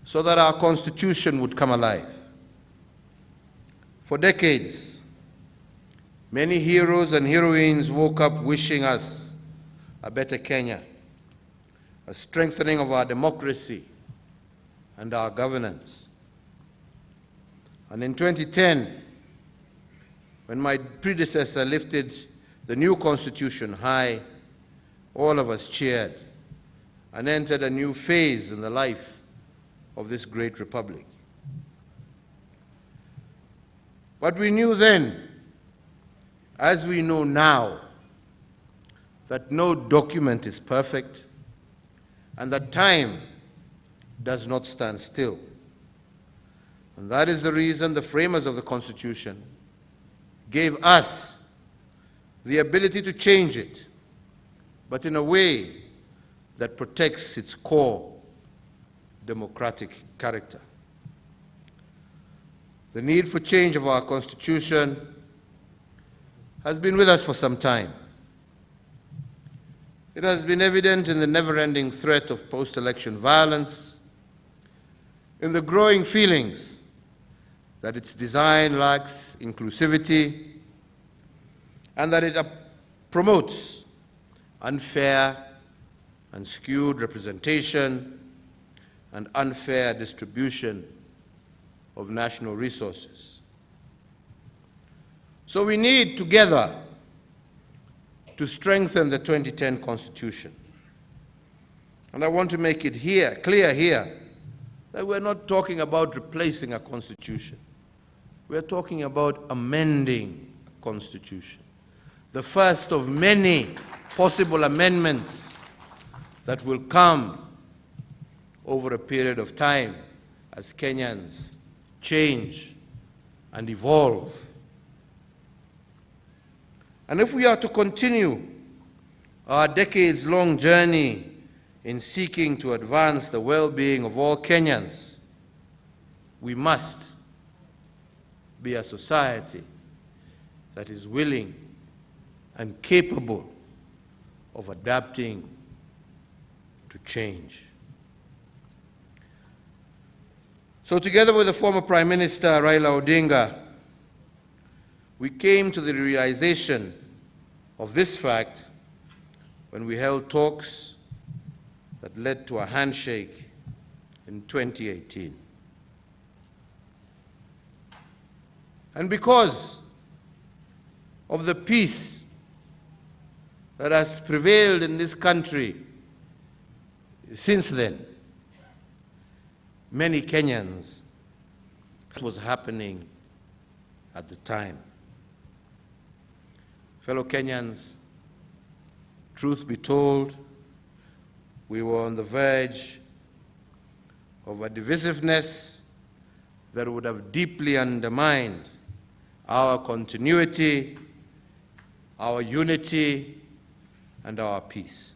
Speaker 3: so that our Constitution would come alive. For decades, many heroes and heroines woke up wishing us a better Kenya, a strengthening of our democracy and our governance. And in 2010, when my predecessor lifted the new Constitution high, all of us cheered and entered a new phase in the life of this great republic. But we knew then, as we know now, that no document is perfect and that time does not stand still. And that is the reason the framers of the Constitution gave us the ability to change it, but in a way that protects its core democratic character. The need for change of our Constitution has been with us for some time. It has been evident in the never-ending threat of post-election violence, in the growing feelings that its design lacks inclusivity, and that it promotes unfair and skewed representation and unfair distribution of national resources. So we need together to strengthen the 2010 Constitution. And I want to make it clear here that we're not talking about replacing a Constitution. We're talking about amending a Constitution. The first of many possible amendments that will come over a period of time as Kenyans change and evolve. And if we are to continue our decades-long journey in seeking to advance the well-being of all Kenyans, we must be a society that is willing and capable of adapting to change. So together with the former Prime Minister Raila Odinga, we came to the realization of this fact when we held talks that led to a handshake in 2018. And because of the peace that has prevailed in this country since then, many Kenyans, what was happening at the time. Fellow Kenyans, truth be told, we were on the verge of a divisiveness that would have deeply undermined our continuity, our unity, and our peace.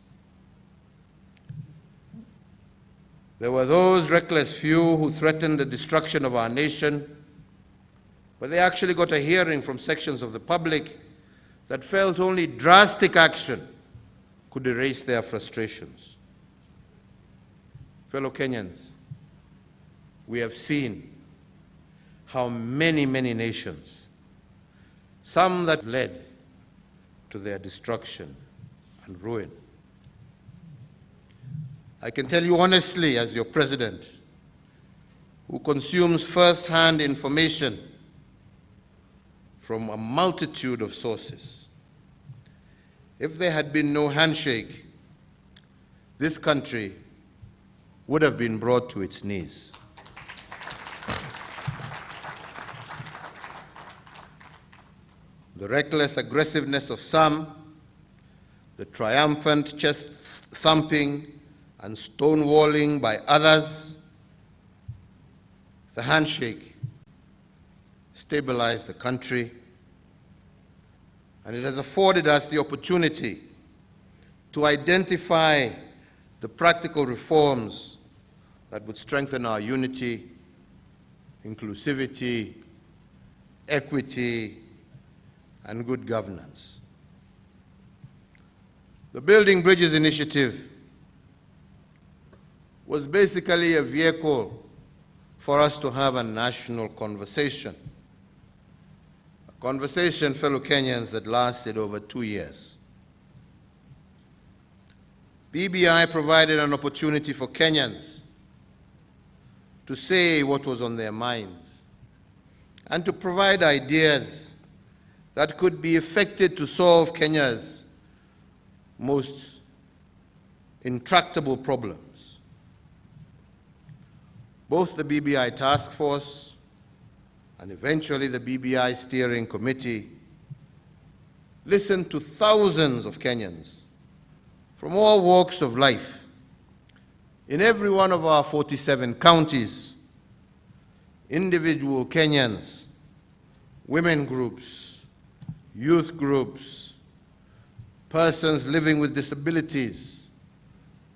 Speaker 3: There were those reckless few who threatened the destruction of our nation, but they actually got a hearing from sections of the public that felt only drastic action could erase their frustrations. Fellow Kenyans, we have seen how many nations, some that led to their destruction and ruin. I can tell you honestly, as your president, who consumes first-hand information from a multitude of sources, if there had been no handshake, this country would have been brought to its knees. The reckless aggressiveness of some, the triumphant chest thumping and stonewalling by others, the handshake stabilized the country, and it has afforded us the opportunity to identify the practical reforms that would strengthen our unity, inclusivity, equity, and good governance. The Building Bridges initiative was basically a vehicle for us to have a national conversation. A conversation, fellow Kenyans, that lasted over 2 years. BBI provided an opportunity for Kenyans to say what was on their minds and to provide ideas that could be effected to solve Kenya's most intractable problems. Both the BBI task force and eventually the BBI steering committee listened to thousands of Kenyans from all walks of life in every one of our 47 counties, individual Kenyans, women groups, youth groups, persons living with disabilities,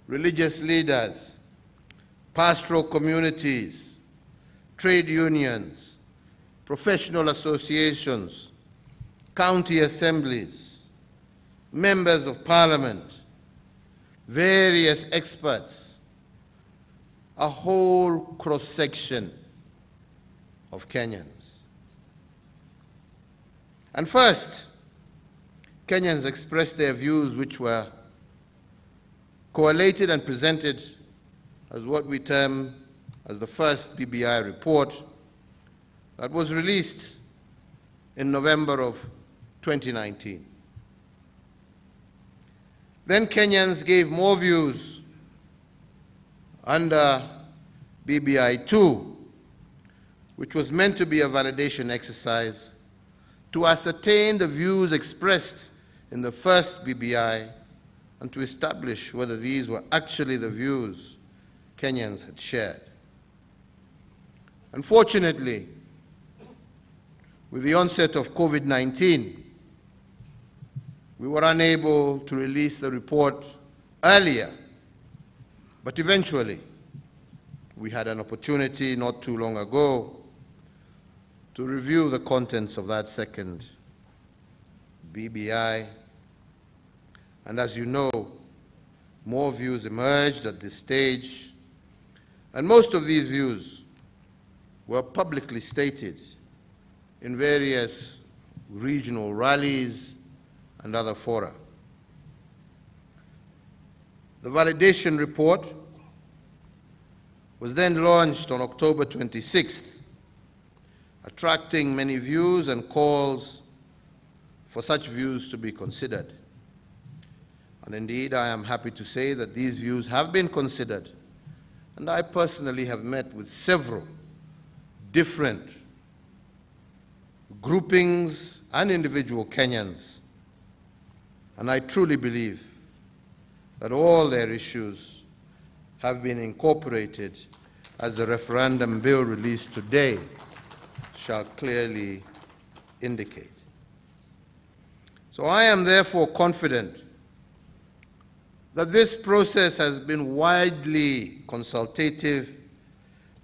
Speaker 3: religious leaders, pastoral communities, trade unions, professional associations, county assemblies, members of parliament, various experts, a whole cross-section of Kenyans. And first, Kenyans expressed their views, which were collated and presented as what we term as the first BBI report that was released in November of 2019. Then Kenyans gave more views under BBI 2, which was meant to be a validation exercise to ascertain the views expressed in the first BBI and to establish whether these were actually the views Kenyans had shared. Unfortunately, with the onset of COVID-19, we were unable to release the report earlier, but eventually we had an opportunity not too long ago to review the contents of that second BBI. And as you know, more views emerged at this stage, and most of these views were publicly stated in various regional rallies and other fora. The validation report was then launched on October 26th, attracting many views and calls for such views to be considered. And indeed, I am happy to say that these views have been considered, and I personally have met with several different groupings and individual Kenyans, and I truly believe that all their issues have been incorporated as the referendum bill released today shall clearly indicate. So I am therefore confident that this process has been widely consultative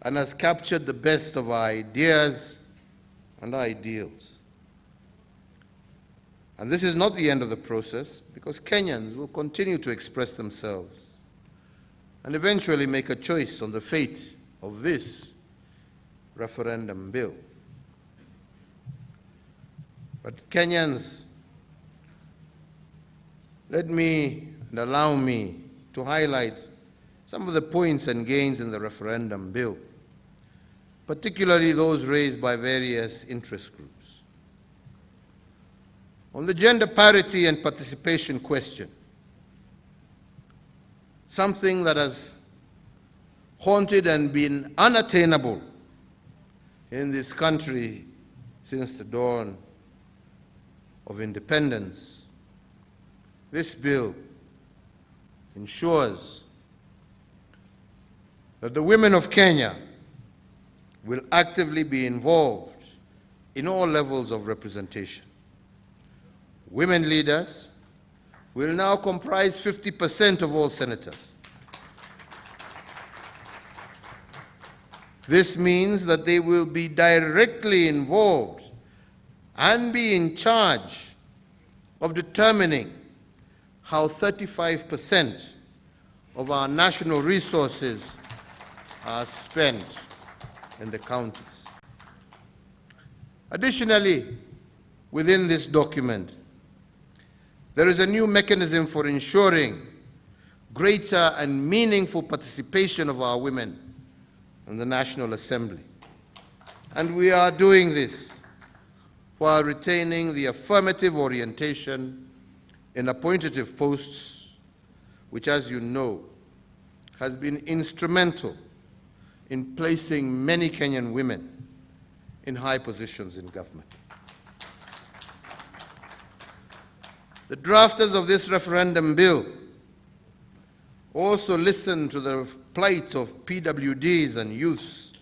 Speaker 3: and has captured the best of our ideas and ideals. And this is not the end of the process, because Kenyans will continue to express themselves and eventually make a choice on the fate of this referendum bill. But Kenyans, let me and allow me to highlight some of the points and gains in the referendum bill, particularly those raised by various interest groups. On the gender parity and participation question, something that has haunted and been unattainable in this country since the dawn of independence, this bill ensures that the women of Kenya will actively be involved in all levels of representation. Women leaders will now comprise 50% of all senators. This means that they will be directly involved and be in charge of determining how 35% of our national resources are spent in the counties. Additionally, within this document, there is a new mechanism for ensuring greater and meaningful participation of our women in the National Assembly. And we are doing this while retaining the affirmative orientation in appointative posts, which, as you know, has been instrumental in placing many Kenyan women in high positions in government. The drafters of this referendum bill also listened to the plight of PWDs and youths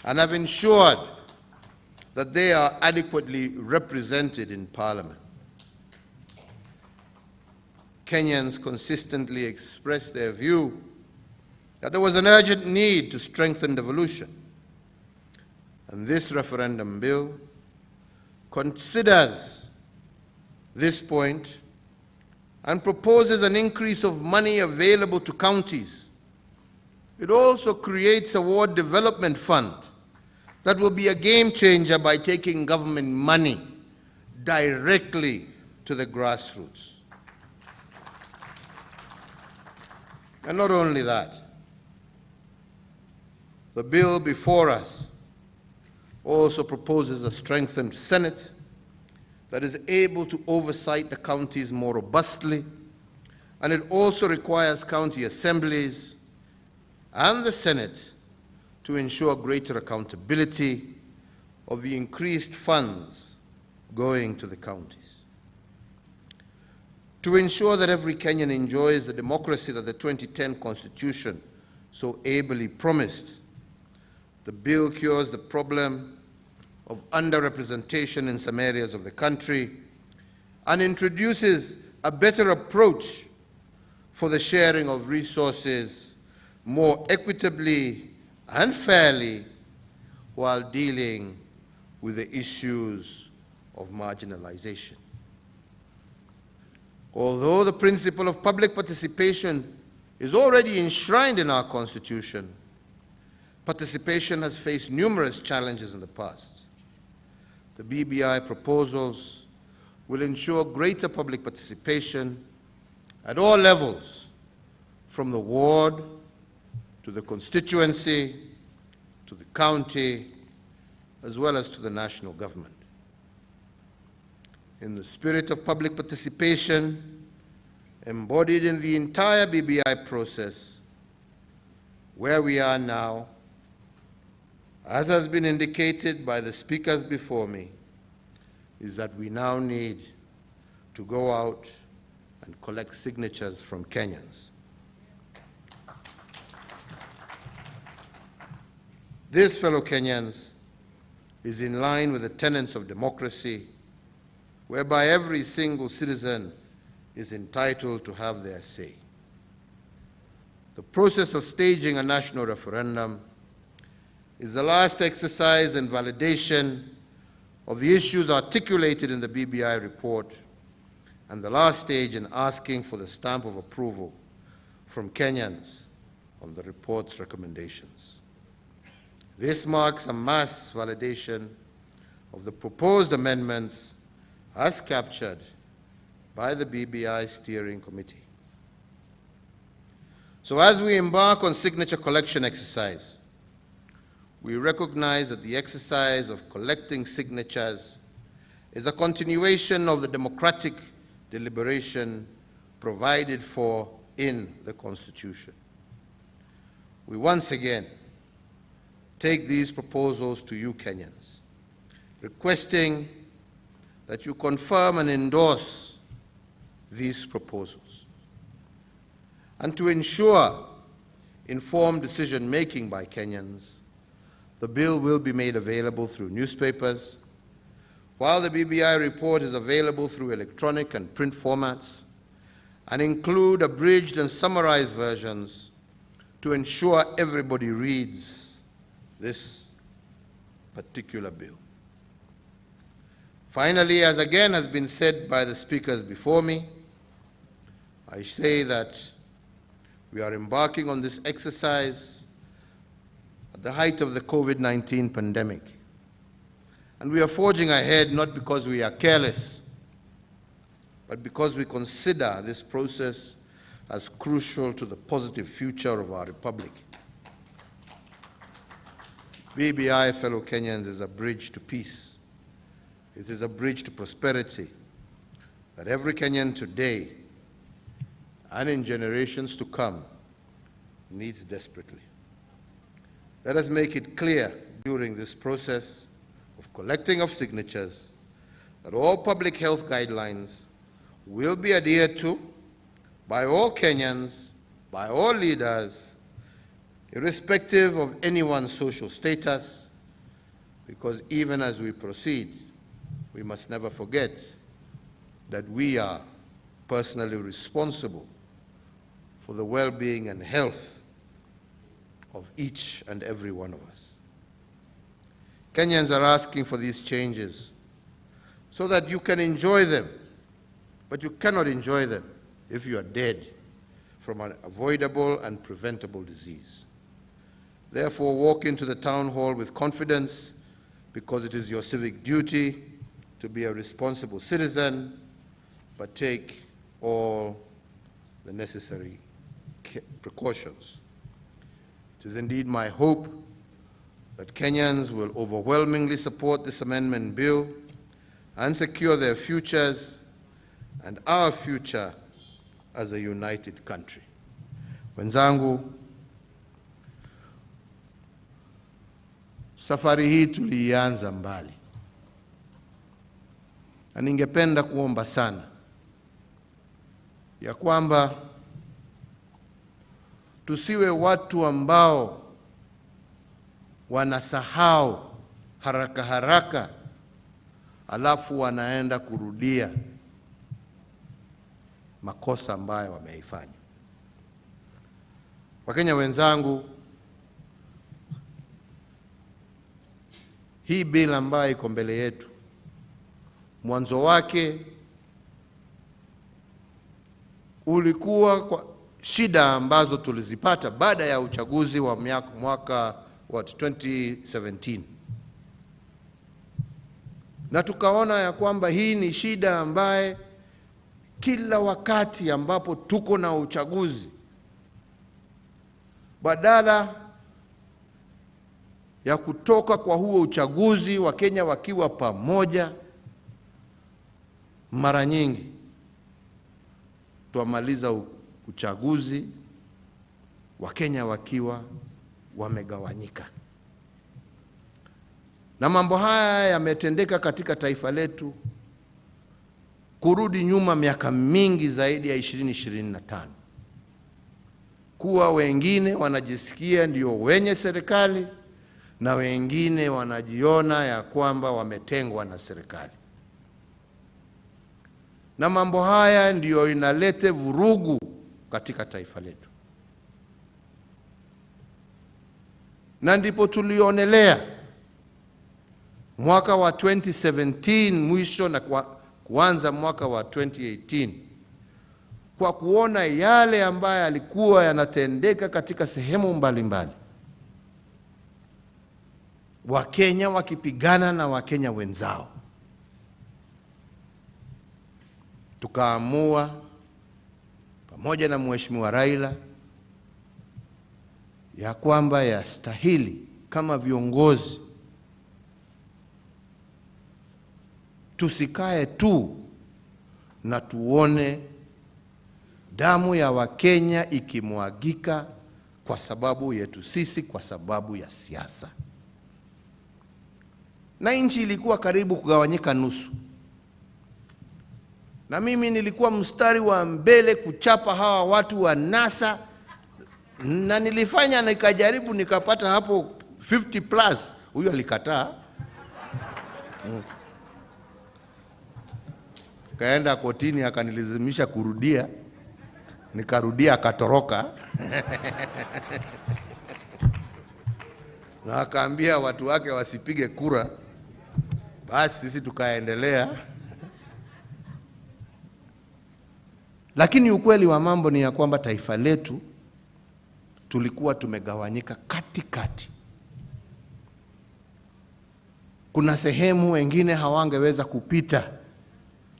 Speaker 3: and have ensured that they are adequately represented in Parliament. Kenyans consistently expressed their view that there was an urgent need to strengthen devolution, and this referendum bill considers this point and proposes an increase of money available to counties. It also creates a ward development fund that will be a game changer by taking government money directly to the grassroots. And not only that, the bill before us also proposes a strengthened Senate that is able to oversight the counties more robustly, and it also requires county assemblies and the Senate to ensure greater accountability of the increased funds going to the counties. To ensure that every Kenyan enjoys the democracy that the 2010 Constitution so ably promised, the bill cures the problem of underrepresentation in some areas of the country and introduces a better approach for the sharing of resources more equitably and fairly while dealing with the issues of marginalization. Although the principle of public participation is already enshrined in our Constitution, participation has faced numerous challenges in the past. The BBI proposals will ensure greater public participation at all levels, from the ward to the constituency, to the county, as well as to the national government. In the spirit of public participation embodied in the entire BBI process, where we are now, as has been indicated by the speakers before me, is that we now need to go out and collect signatures from Kenyans. This, fellow Kenyans, is in line with the tenets of democracy, whereby every single citizen is entitled to have their say. The process of staging a national referendum is the last exercise and validation of the issues articulated in the BBI report and the last stage in asking for the stamp of approval from Kenyans on the report's recommendations. This marks a mass validation of the proposed amendments as captured by the BBI Steering Committee. So as we embark on signature collection exercise, we recognize that the exercise of collecting signatures is a continuation of the democratic deliberation provided for in the Constitution. We once again take these proposals to you Kenyans, requesting that you confirm and endorse these proposals. And to ensure informed decision-making by Kenyans, the bill will be made available through newspapers, while the BBI report is available through electronic and print formats, and include abridged and summarized versions to ensure everybody reads this particular bill. Finally, as again has been said by the speakers before me, I say that we are embarking on this exercise at the height of the COVID-19 pandemic. And we are forging ahead not because we are careless, but because we consider this process as crucial to the positive future of our republic. BBI, fellow Kenyans, is a bridge to peace. It is a bridge to prosperity that every Kenyan today and in generations to come needs desperately. Let us make it clear during this process of collecting of signatures that all public health guidelines will be adhered to by all Kenyans, by all leaders, irrespective of anyone's social status, because even as we proceed, we must never forget that we are personally responsible for the well-being and health of each and every one of us. Kenyans are asking for these changes so that you can enjoy them, but you cannot enjoy them if you are dead from an avoidable and preventable disease. Therefore, walk into the town hall with confidence, because it is your civic duty to be a responsible citizen, but take all the necessary precautions. It is indeed my hope that Kenyans will overwhelmingly support this amendment bill and secure their futures and our future as a united country. Wenzangu, safari hii tulianza mbali. Na ningependa kuomba sana ya kwamba tusiwe watu ambao wanasahau haraka haraka alafu wanaenda kurudia makosa ambayo wameifanya. Wakenya wenzangu, hii bill ambayo iko mbele yetu, mwanzo wake ulikuwa kwa shida ambazo tulizipata baada ya uchaguzi wa mwaka wa 2017. Na tukaona ya kwamba hii ni shida ambaye kila wakati ambapo tuko na uchaguzi, badala ya kutoka kwa huo uchaguzi Wakenya wakiwa pamoja, mara nyingi tuamaliza uchaguzi Wakenya wakiwa wamegawanyika. Na mambo haya yametendeka katika taifa letu kurudi nyuma miaka mingi zaidi ya 20-25. Kuwa wengine wanajisikia ndio wenye serikali na wengine wanajiona ya kwamba wametengwa na serikali. Na mambo haya ndio inalete vurugu katika taifa letu. Na ndipo tulionelea mwaka wa 2017 mwisho na kuanza mwaka wa 2018, kwa kuona yale ambayo yalikuwa yanatendeka katika sehemu mbalimbali, Wakenya wakipigana na Wakenya wenzao, tukaamua pamoja na Mheshimiwa Raila ya kwamba yastahili kama viongozi tusikae tu na tuone damu ya Wakenya ikimwagika kwa sababu yetu sisi, kwa sababu ya siasa. Na nchi ilikuwa karibu kugawanyika nusu. Na mimi nilikuwa mstari wa mbele kuchapa hawa watu wa NASA, na nilifanya nikajaribu nikapata hapo 50+. Huyo alikataa. Kaenda kotini akanilazimisha kurudia. Nikarudia akatoroka. Na akaambia watu wake wasipige kura. Basi sisi tukaendelea. Lakini ukweli wa mambo ni ya kwamba taifa letu tulikuwa tumegawanyika katikati. Kuna sehemu wengine hawangeweza kupita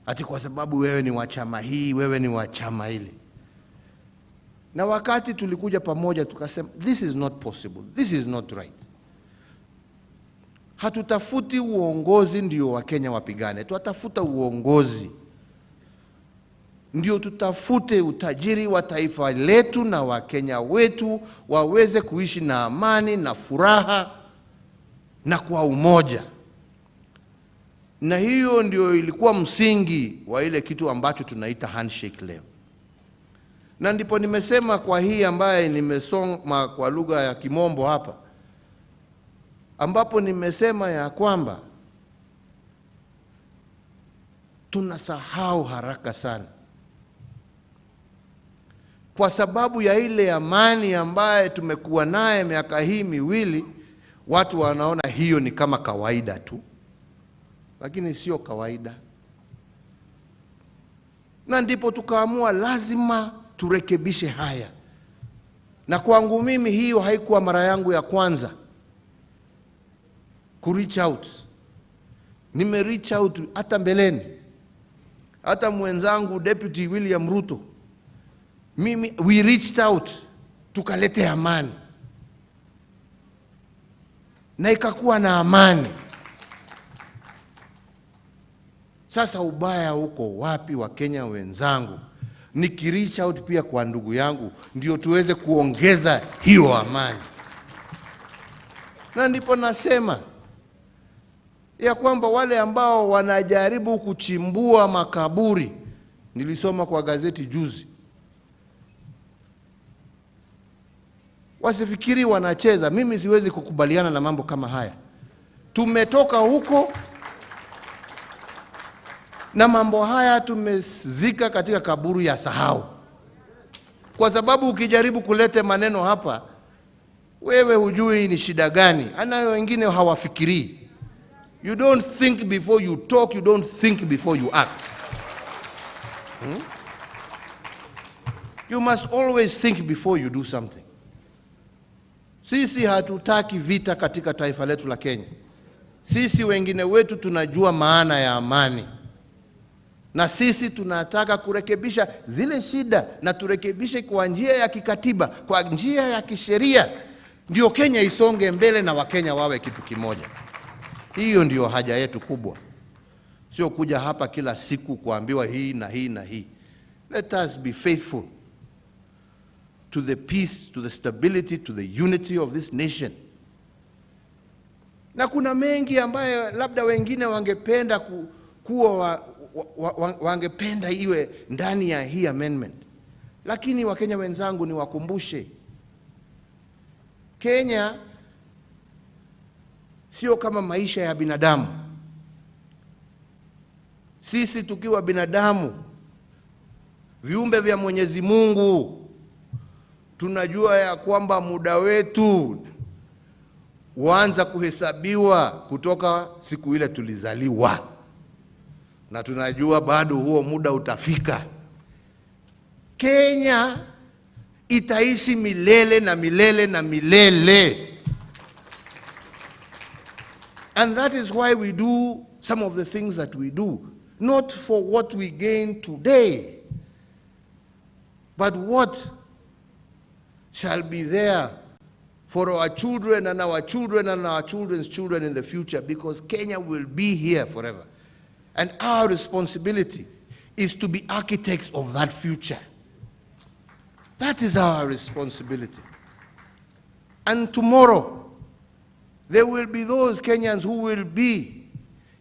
Speaker 3: ati kwa sababu wewe ni wa chama hii, wewe ni wa chama ile. Na wakati tulikuja pamoja tukasema this is not possible, this is not right. Hatutafuti uongozi ndio Wakenya wapigane, tunatafuta uongozi ndio tutafute utajiri wa taifa letu na Wakenya wetu waweze kuishi na amani na furaha na kwa umoja. Na hiyo ndio ilikuwa msingi wa ile kitu ambacho tunaita handshake leo. Na ndipo nimesema kwa hii ambaye nimesoma kwa lugha ya Kimombo hapa, ambapo nimesema ya kwamba tunasahau haraka sana kwa sababu ya ile amani ambaye tumekuwa naye miaka hii miwili. Watu wanaona hiyo ni kama kawaida tu, lakini sio kawaida. Na ndipo tukaamua lazima turekebishe haya. Na kwangu mimi hiyo haikuwa mara yangu ya kwanza ku reach out. Nime reach out hata mbeleni. Hata mwenzangu Deputy William Ruto, we reached out tukalete amani. Na ikakuwa na amani. Sasa ubaya uko wapi wa Kenya wenzangu? Nikireach out pia kwa ndugu yangu ndio tuweze kuongeza hiyo amani. Na ndipo nasema ya kwamba wale ambao wanajaribu kuchimbua makaburi, nilisoma kwa gazeti juzi, wasifikiri wanacheza. Mimi siwezi kukubaliana na mambo kama haya. Tumetoka huko na mambo haya tumezika katika kaburi ya sahau. Kwa sababu ukijaribu kulete maneno hapa, wewe hujui ni shida gani. Anayo wengine hawafikiri. You don't think before you talk, you don't think before you act. You must always think before you do something. Sisi hatutaki vita katika taifa letu la Kenya. Sisi wengine wetu tunajua maana ya amani. Na sisi tunataka kurekebisha zile shida, na turekebishe kwa njia ya kikatiba, kwa njia ya kisheria, ndio Kenya isonge mbele na Wakenya wawe kitu kimoja. Hiyo ndio haja yetu kubwa. Sio kuja hapa kila siku kuambiwa hii na hii na hii. Let us be faithful to the peace, to the stability, to the unity of this nation. Na kuna mengi ambayo labda wengine wangependa wangependa iwe ndani ya hii amendment. Lakini Wakenya wenzangu, niwakumbushe, Kenya sio kama maisha ya binadamu. Sisi tukiwa binadamu, viumbe vya Mwenyezi Mungu, tunajua ya kwamba muda wetu huanza kuhesabiwa kutoka siku ile tulizaliwa. Na tunajua bado huo muda utafika. Kenya itaishi milele na milele na milele. And that is why we do some of the things that we do. Not for what we gain today, but what shall be there for our children and our children and our children's children in the future, because Kenya will be here forever. And our responsibility is to be architects of that future. That is our responsibility. And tomorrow, there will be those Kenyans who will be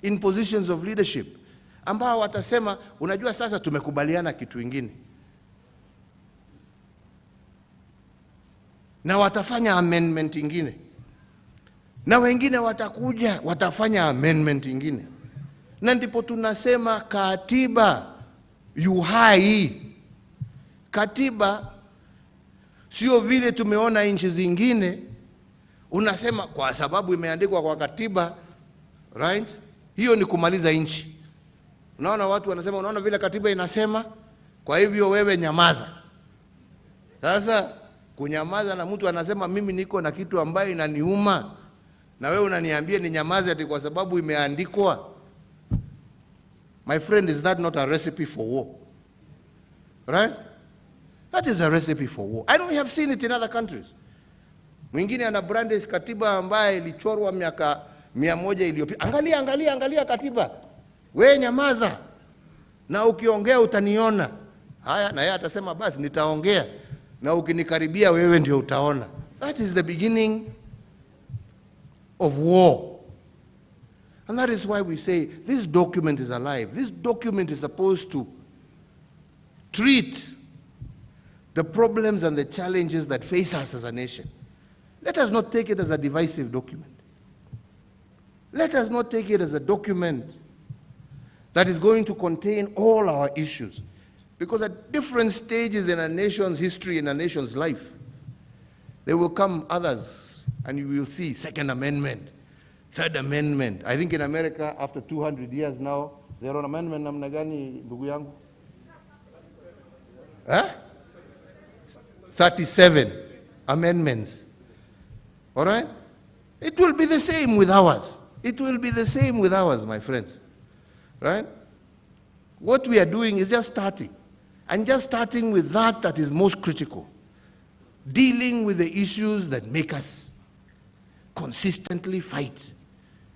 Speaker 3: in positions of leadership, ambao watasema, unajua sasa tumekubaliana kitu ingine. Na watafanya amendment ingine. Na wengine watakuja, watafanya amendment ingine. Na ndipo tunasema katiba yu hai. Katiba sio vile tumeona nchi zingine, unasema kwa sababu imeandikwa kwa katiba, right? Hiyo ni kumaliza nchi. Unaona watu wanasema, unaona vile katiba inasema, Kwa hivyo wewe nyamaza. Sasa kunyamaza na mtu anasema mimi niko na kitu ambayo inaniuma, na wewe unaniambia ni nyamaze ati kwa sababu imeandikwa. My friend, is that not a recipe for war? Right? That is a recipe for war. And we have seen it in other countries. Mwingine ana brandish katiba ambaye ilichorwa miaka 100 iliyopita. Angalia katiba. Wewe nyamaza. Na ukiongea utaniona. Haya, na yeye atasema basi nitaongea. Na ukinikaribia wewe ndio utaona. That is the beginning of war. And that is why we say this document is alive. This document is supposed to treat the problems and the challenges that face us as a nation. Let us not take it as a divisive document. Let us not take it as a document that is going to contain all our issues. Because at different stages in a nation's history, in a nation's life, there will come others, and you will see Second Amendment, Third Amendment. I think in America, after 200 years now, they're on amendment namna gani, ndugu yangu? 37 amendments. All right? It will be the same with ours. It will be the same with ours, my friends. Right? What we are doing is just starting. And just starting with that is most critical. Dealing with the issues that make us consistently fight.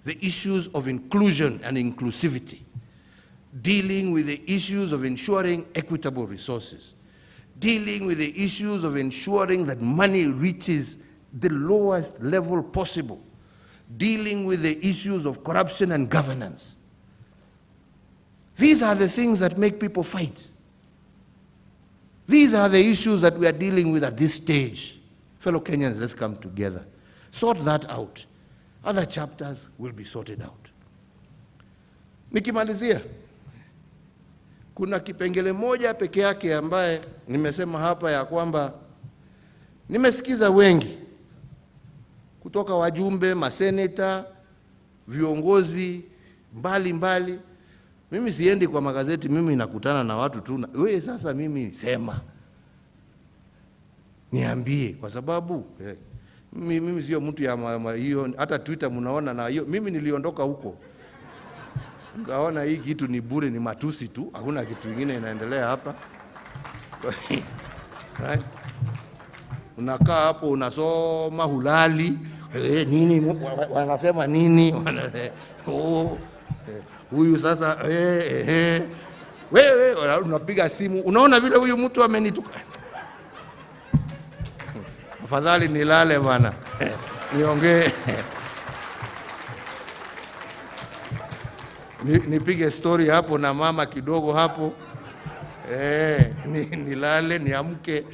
Speaker 3: The issues of inclusion and inclusivity. Dealing with the issues of ensuring equitable resources. Dealing with the issues of ensuring that money reaches the lowest level possible. Dealing with the issues of corruption and governance. These are the things that make people fight. These are the issues that we are dealing with at this stage. Fellow Kenyans, let's come together. Sort that out. Other chapters will be sorted out. Nikimalizia, kuna kipengele moja peke yake ambaye nimesema hapa ya kwamba nimesikiza wengi kutoka wajumbe, maseneta, viongozi mbali. Mimi siendi kwa magazeti, mimi nakutana na watu tu. Wewe sasa mimi sema. Niambie kwa sababu mimi sio mtu ya hiyo, hata Twitter mnaona na hiyo. Mimi niliondoka huko. Ngaona hii kitu ni bure, ni matusi tu, hakuna kitu kingine inaendelea hapa. Right? Unakaa hapo unasoma hulali, nini wanasema nini? Huyu sasa wewe unapiga simu, unaona vile huyu mtu amenituka. Afadhali nilale bwana. Niongee. Nipige story hapo na mama kidogo hapo. Nilale, niamke,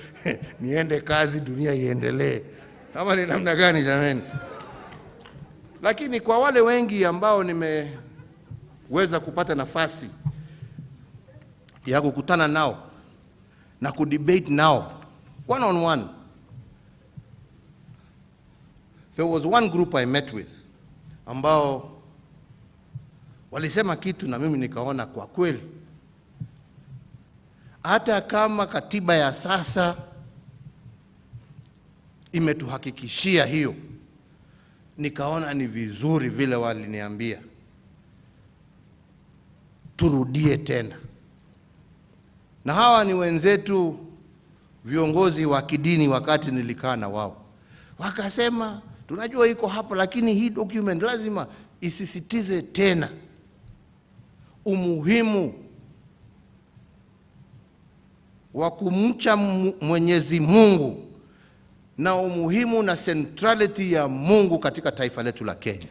Speaker 3: niende kazi, dunia iendelee. Kama ni namna gani jamani? Lakini kwa wale wengi ambao nimeweza kupata nafasi ya kukutana nao na kudebate nao one on one, there was one group I met with ambao walisema kitu na mimi nikaona kwa kweli, hata kama katiba ya sasa imetuhakikishia hiyo, nikaona ni vizuri vile waliniambia turudie tena. Na hawa ni wenzetu viongozi wa kidini. Wakati nilikaa na wao, wakasema tunajua iko hapa, lakini hii document lazima isisitize tena umuhimu wa kumcha Mwenyezi Mungu na umuhimu na centrality ya Mungu katika taifa letu la Kenya.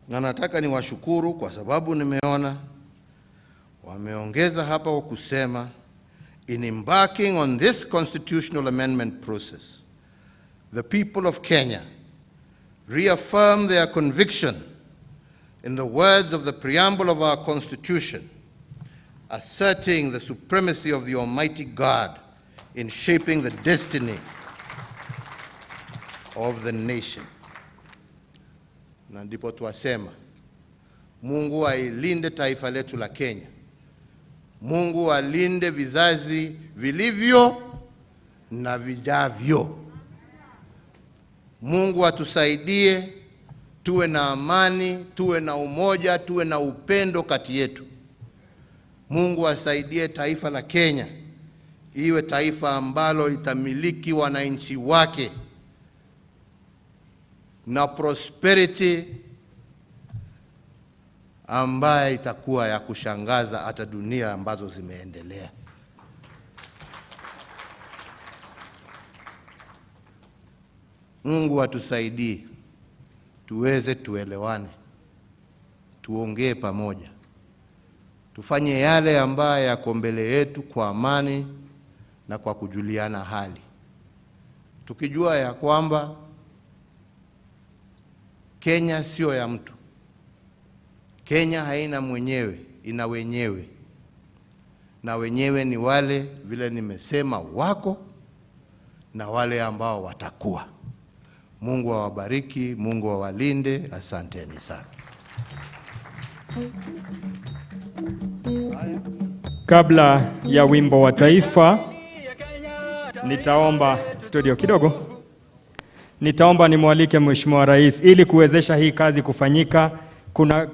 Speaker 3: Na nataka niwashukuru kwa sababu nimeona wameongeza hapa kusema, in embarking on this constitutional amendment process, the people of Kenya reaffirm their conviction in the words of the preamble of our Constitution, asserting the supremacy of the Almighty God in shaping the destiny of the nation. Na ndipo tuasema, Mungu ailinde taifa letu la Kenya. Mungu alinde vizazi vilivyo na vijavyo. Mungu atusaidie tuwe na amani, tuwe na umoja, tuwe na upendo kati yetu. Mungu asaidie taifa la Kenya iwe taifa ambalo litamiliki wananchi wake na prosperity ambaye itakuwa ya kushangaza hata dunia ambazo zimeendelea. Mungu atusaidie tuweze tuelewane, tuongee pamoja, tufanye yale ambayo yako mbele yetu kwa amani na kwa kujuliana hali, tukijua ya kwamba Kenya sio ya mtu. Kenya haina mwenyewe, ina wenyewe, na wenyewe ni wale vile nimesema wako na wale ambao watakuwa. Mungu awabariki, Mungu awalinde. Asanteni sana.
Speaker 2: Kabla ya wimbo wa taifa, nitaomba studio kidogo. Nitaomba nimwalike Mheshimiwa Rais ili kuwezesha hii kazi kufanyika. Kuna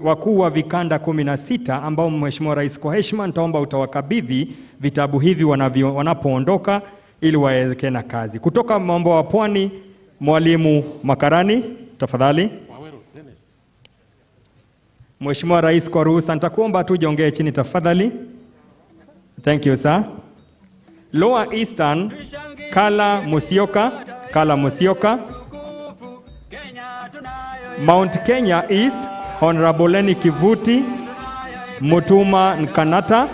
Speaker 2: wakuu wa vikanda 16 ambao Mheshimiwa Rais kwa heshima nitaomba utawakabidhi vitabu hivi wanapoondoka ili waelekee na kazi. Kutoka mambo wa Pwani, Mwalimu Makarani, tafadhali. Mheshimiwa Rais kwa ruhusa nitakuomba tuje ongee chini tafadhali. Thank you sir. Lower Eastern, Kala Musyoka. Mount Kenya East, Honorable Lenny Kivuti, Mutuma Nkanata.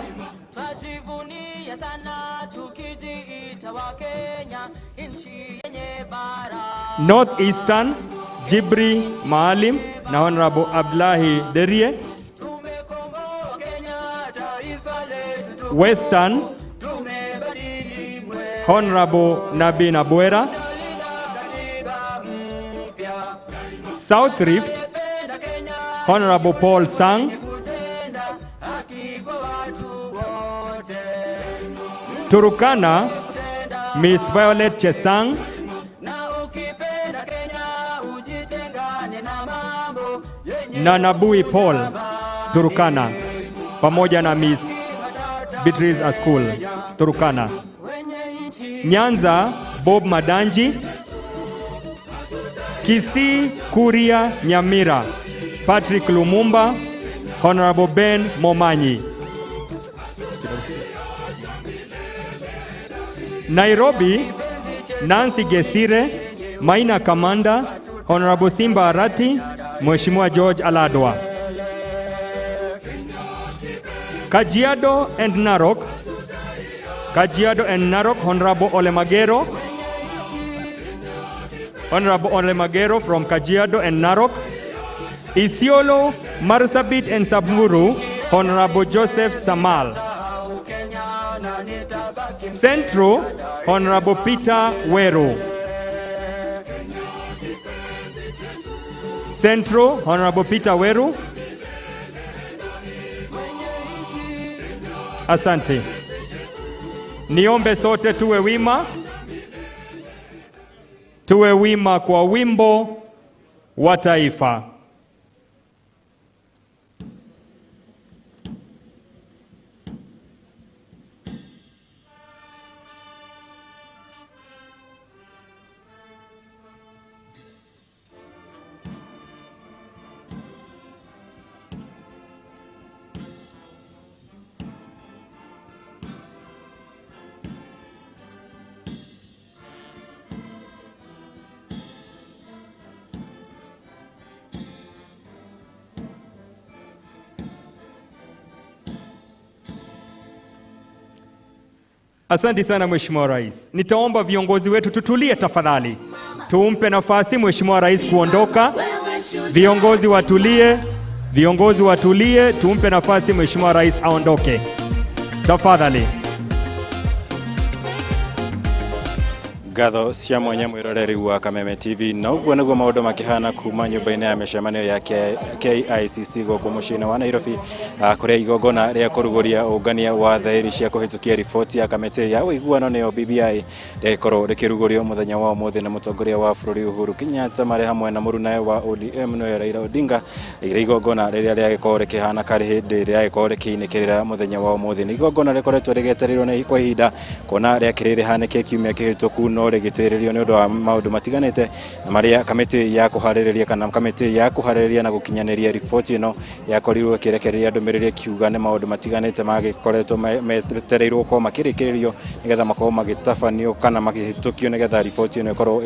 Speaker 2: North Eastern, Jibri Maalim na Honorable Abdullahi Derie. Western, Honorable Nabi Nabwera. South Rift, Honorable Paul Sang. Turukana, Miss Violet Chesang. Na Nabui Paul, Turukana, pamoja na Miss Beatrice Askul, Turukana. Nyanza, Bob Madanji. Kisii, Kuria Nyamira, Patrick Lumumba, Honorable Ben Momanyi. Nairobi, Nancy Gesire, Maina Kamanda, Honorable Simba Arati, Mheshimiwa George Aladwa. Kajiado and Narok, Honorable Ole Magero. Honorable Ole Magero from Kajiado and Narok. Isiolo, Marsabit and Samburu, Honorable Joseph Samal. Central, Honorable Peter Weru. Central, Honorable Peter Weru. Asante. Niombe sote tuwe wima. Tuwe wima kwa wimbo wa taifa. Asante sana Mheshimiwa Rais. Nitaomba viongozi wetu tutulie tafadhali. Tumpe nafasi Mheshimiwa Rais kuondoka. Viongozi watulie, tumpe nafasi Mheshimiwa Rais aondoke.
Speaker 5: ngatho cia mwanya mwiroreri wa Kameme TV na uguo niguo maundu makihana kuma nyumba-ini ya micemanio ya KICC goko mucii wa Nairobi kuria igongona ria kuruguria ungania wa thairi cia kuhitukia riboti ya kamiti ya uiguano nio BBI rikorwo rikirugurio muthenya wa umuthi na mutongoria wa bururi Uhuru Kenyatta mari hamwe na murunae wa ODM Raila Odinga igongona riria riagikorwo rikihana kari hindi riagikorwo rikiinikirira muthenya wa umuthi ni igongona rikoretwo rigetereirwo na kwa ihinda kona riakirire hanike kiumia kihituku no rigitiririo ni undu wa maundu matiganite na maria kamiti ya kuhaririria kana kamiti ya kuhaririria na gukinyaniria riboti ino yakorirwo kirekereria ndumiriri kiuga ni maundu matiganite magikoretwo metereirwo ko makirikiririo nigetha makorwo magitafanio kana magihitukio nigetha riboti ino ikorwo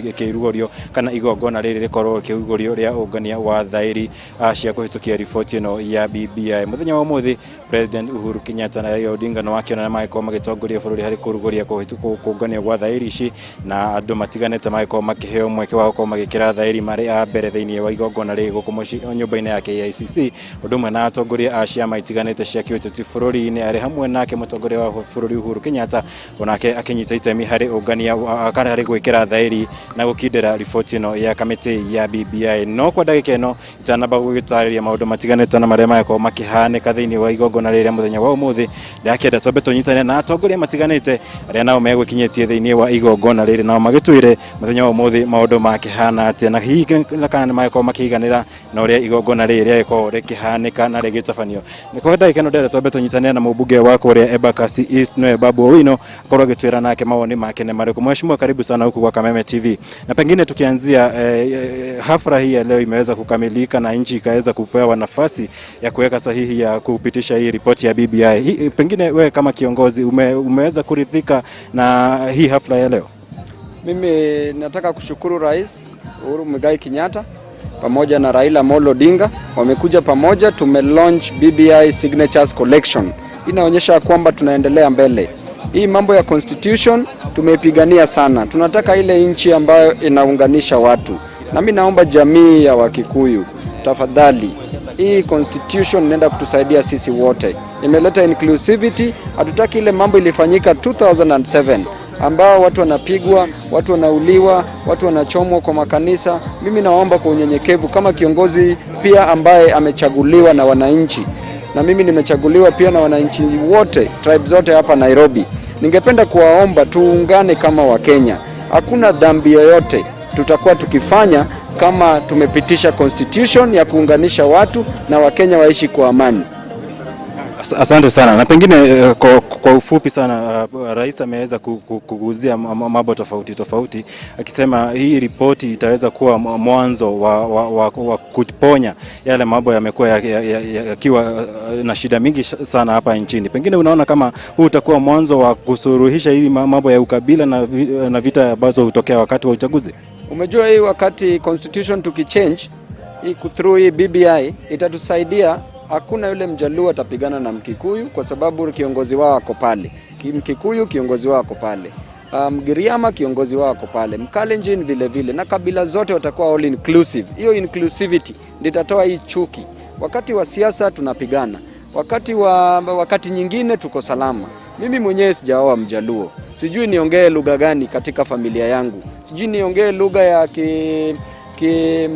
Speaker 5: ikirugurio kana igongona riri rikorwo ikirugurio ria ungania wa thairi cia kuhitukia riboti ino ya BBI muthenya wa umuthi President Uhuru Kenyatta na Raila Odinga no wakiona magiko magitongoria bururi hari kuruguria kuungania gwa thairi ici na andu matiganite magiko makiheo mweke wa gukorwo magikira thairi mari a mbere thiini wa igongona ri gukumuci nyumba-ini ya KICC undu mwe na atongoria a ciama itiganite cia kiuteti bururi-ini ari hamwe nake mutongoria wa bururi Uhuru Kenyatta onake akinyita itemi hari ungania kana hari gwikira thairi na gukindira riboti ino ya kamiti ya BBI no kwa ndagika ino itanamba gugitariria maundu matiganite na maria magiko makihanika thiini wa igongona riri muthenya wa umuthi ndakenda twambe tunyitane na atongoria matiganite aria nao megwikinyitie thiini wa igongona riri nao magitwire muthenya wa umuthi maundu makihana atia na hihi kana ni magiko makiganira na uria igongona riri riagikorwo rikihanika na rigitafanio ni kwa ndagika ino ndenda twambe tunyitane na mubunge wa kuria Embakasi East no Babu Owino akorwo agitwira nake mawoni make ni mariku. Mheshimiwa, karibu sana huku kwa Kameme TV na pengine tukianzia hafla hii ya leo imeweza kukamilika na nchi ikaweza kupewa nafasi ya kuweka sahihi ya kupitisha hii ripoti ya BBI. Pengine wewe kama kiongozi umeweza kuridhika na hii hafla ya leo?
Speaker 22: Mimi nataka kushukuru Rais Uhuru Kenyatta pamoja na Raila Odinga, wamekuja pamoja, launch BBI Signatures Collection. Inaonyesha kwamba tunaendelea mbele. Hii mambo ya constitution tumepigania sana. Tunataka ile nchi ambayo inaunganisha watu. Na mimi naomba jamii ya Wakikuyu, tafadhali, hii constitution inaenda kutusaidia sisi wote. Imeleta inclusivity, hatutaki ile mambo ilifanyika 2007 ambao watu wanapigwa, watu wanauliwa, watu wanachomwa kwa makanisa. Mimi naomba kwa unyenyekevu kama kiongozi pia ambaye amechaguliwa na wananchi. Na mimi nimechaguliwa pia na wananchi wote, tribes zote hapa Nairobi. Ningependa kuwaomba tuungane kama Wakenya. Hakuna dhambi yoyote tutakuwa tukifanya kama tumepitisha constitution ya kuunganisha watu na Wakenya waishi kwa amani.
Speaker 5: Asante sana. Na pengine kwa ufupi sana rais ameweza kuguzia mambo tofauti akisema hii ripoti itaweza kuwa mwanzo wa kuponya yale mambo yamekuwa yakiwa na shida mingi sana hapa nchini. Pengine unaona kama huu utakuwa mwanzo wa kusuruhisha hii mambo ya ukabila na vita ambazo hutokea wakati wa uchaguzi?
Speaker 22: Umejua hii wakati constitution tukichange hii through hii BBI itatusaidia. Hakuna yule Mjaluo atapigana na Mkikuyu kwa sababu kiongozi wao ako pale. Mkikuyu kiongozi wao ako pale. Mgiriama kiongozi wao ako pale. Mkalenjin vile vile na kabila zote watakuwa all inclusive. Hiyo inclusivity ndio itatoa hii chuki. Wakati wa siasa tunapigana. Wakati nyingine tuko salama. Mimi mwenyewe sijaoa Mjaluo. Sijui niongee lugha gani katika familia yangu. Sijui niongee lugha ya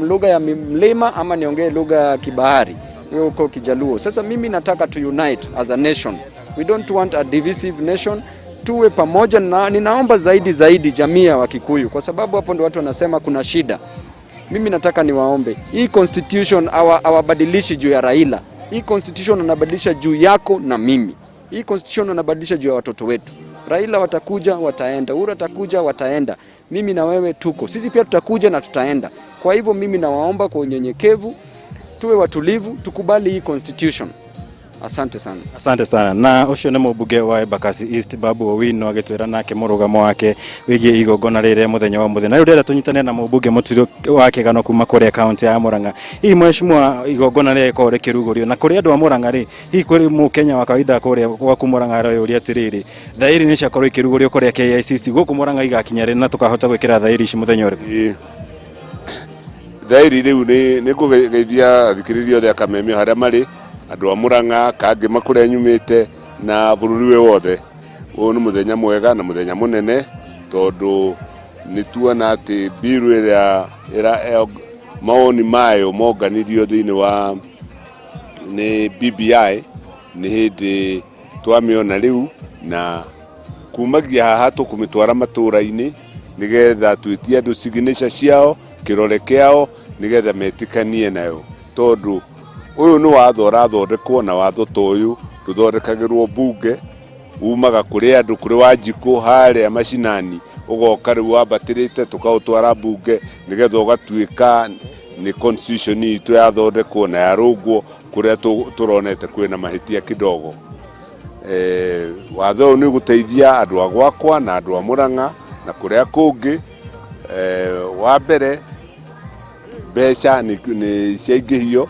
Speaker 22: lugha ya mlima ama niongee lugha ya kibahari. Huko Kijaluo. Sasa mimi nataka to unite as a nation. We don't want a divisive nation. Tuwe pamoja na ninaomba zaidi jamii ya Wakikuyu kwa sababu hapo ndio watu wanasema kuna shida. Mimi nataka niwaombe. Hii constitution awabadilishi juu ya Raila. Hii constitution anabadilisha juu yako na mimi. Hii constitution anabadilisha juu ya watoto wetu. Raila watakuja, wataenda. Uhuru atakuja, wataenda. Mimi na wewe tuko. Sisi pia tutakuja na tutaenda. Kwa hivyo mimi nawaomba kwa unyenyekevu tuwe watulivu, tukubali hii constitution. Asante sana.
Speaker 5: Asante sana. Na ucio ni mubunge wa Embakasi East Babu Owino agitwira nake murugamo wake wigie igongona riri muthenya wa muthenya. Na rĩu tunyitane na mubunge mutiro wake gano kuma kuria county ya Murang'a. Hii mheshimiwa igongona riri ko rikirugurio na kuria andu a Murang'a ri hii kuri Mukenya wa kawaida kuria kwa kumurang'a ro uria tiriri. Thairi ni ciakorwo ikirugurio kuria KICC guku Murang'a igakinya ri na tukahota gwikira thairi ici muthenya uri.
Speaker 23: Thairi riu ni kugeithia thikiririo ya Kameme haria mari andu a Murang'a kangi makuria nyumite na bururi we wothe. Uyu ni muthenya mwega na muthenya munene tondu nĩ tuona atĩ biru ĩrĩa maoni mayo monganirio thĩinĩ wa nĩ BBI nĩ hĩndĩ twamĩona rĩu, na kumagia haha tũkũmĩtwara matũũra-inĩ nĩgetha twĩtie andũ signature ciao, kĩrore kĩao, nĩgetha metĩkanie nayo, tondũ ũyũ nĩ watho ũrathondekwo, na watho ta ũyũ ndũthondekagĩrwo mbunge, umaga kũrĩ andũ, kũrĩ Wanjikũ harĩa macinani, ũgoka rĩu wambatĩrĩte tũkaũtwara mbunge, nĩgetha ũgatuĩka nĩ constitution itũ yathondekwo na yarũngwo kũrĩa tũronete kwĩna mahĩtia kidogo. Watho ũyũ nĩ gũteithia andũ a gwakwa na andũ a Mũrang'a na kũrĩa kũngĩ. Wa mbere, mbeca nĩ ciaingĩhio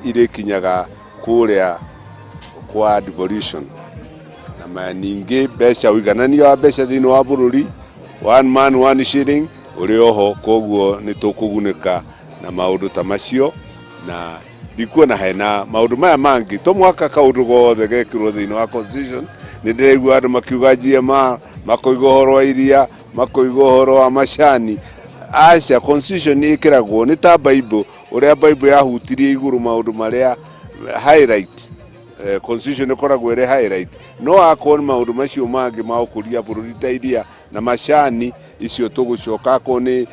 Speaker 23: irĩkinyaga kũrĩa kwa devolution, na ningĩ mbeca, ũiganania wa mbeca thĩinĩ wa bũrũri, one man one shilling, ũrĩ oho, koguo nĩ tũkũgunĩka na maũndũ ta macio, na ndikuona hena maũndũ maya mangĩ to mwaka kaũndũ gothe gekĩrwo thĩinĩ wa constitution. Nĩ ndĩraigua andũ makiuga GMR, makoiga ũhoro wa iria, makoiga ũhoro wa macani. Aca, constitution ĩkĩragwo nĩ ta Bible, ũrĩa Bible yahutirie igũrũ maũndũ marĩa highlight. Constitution ĩkoragwo ĩrĩ highlight, no akorwo nĩ maũndũ macio mangĩ ma ũkũria bũrũri ta iria na macani, icio tũgũcoka akorwo nĩ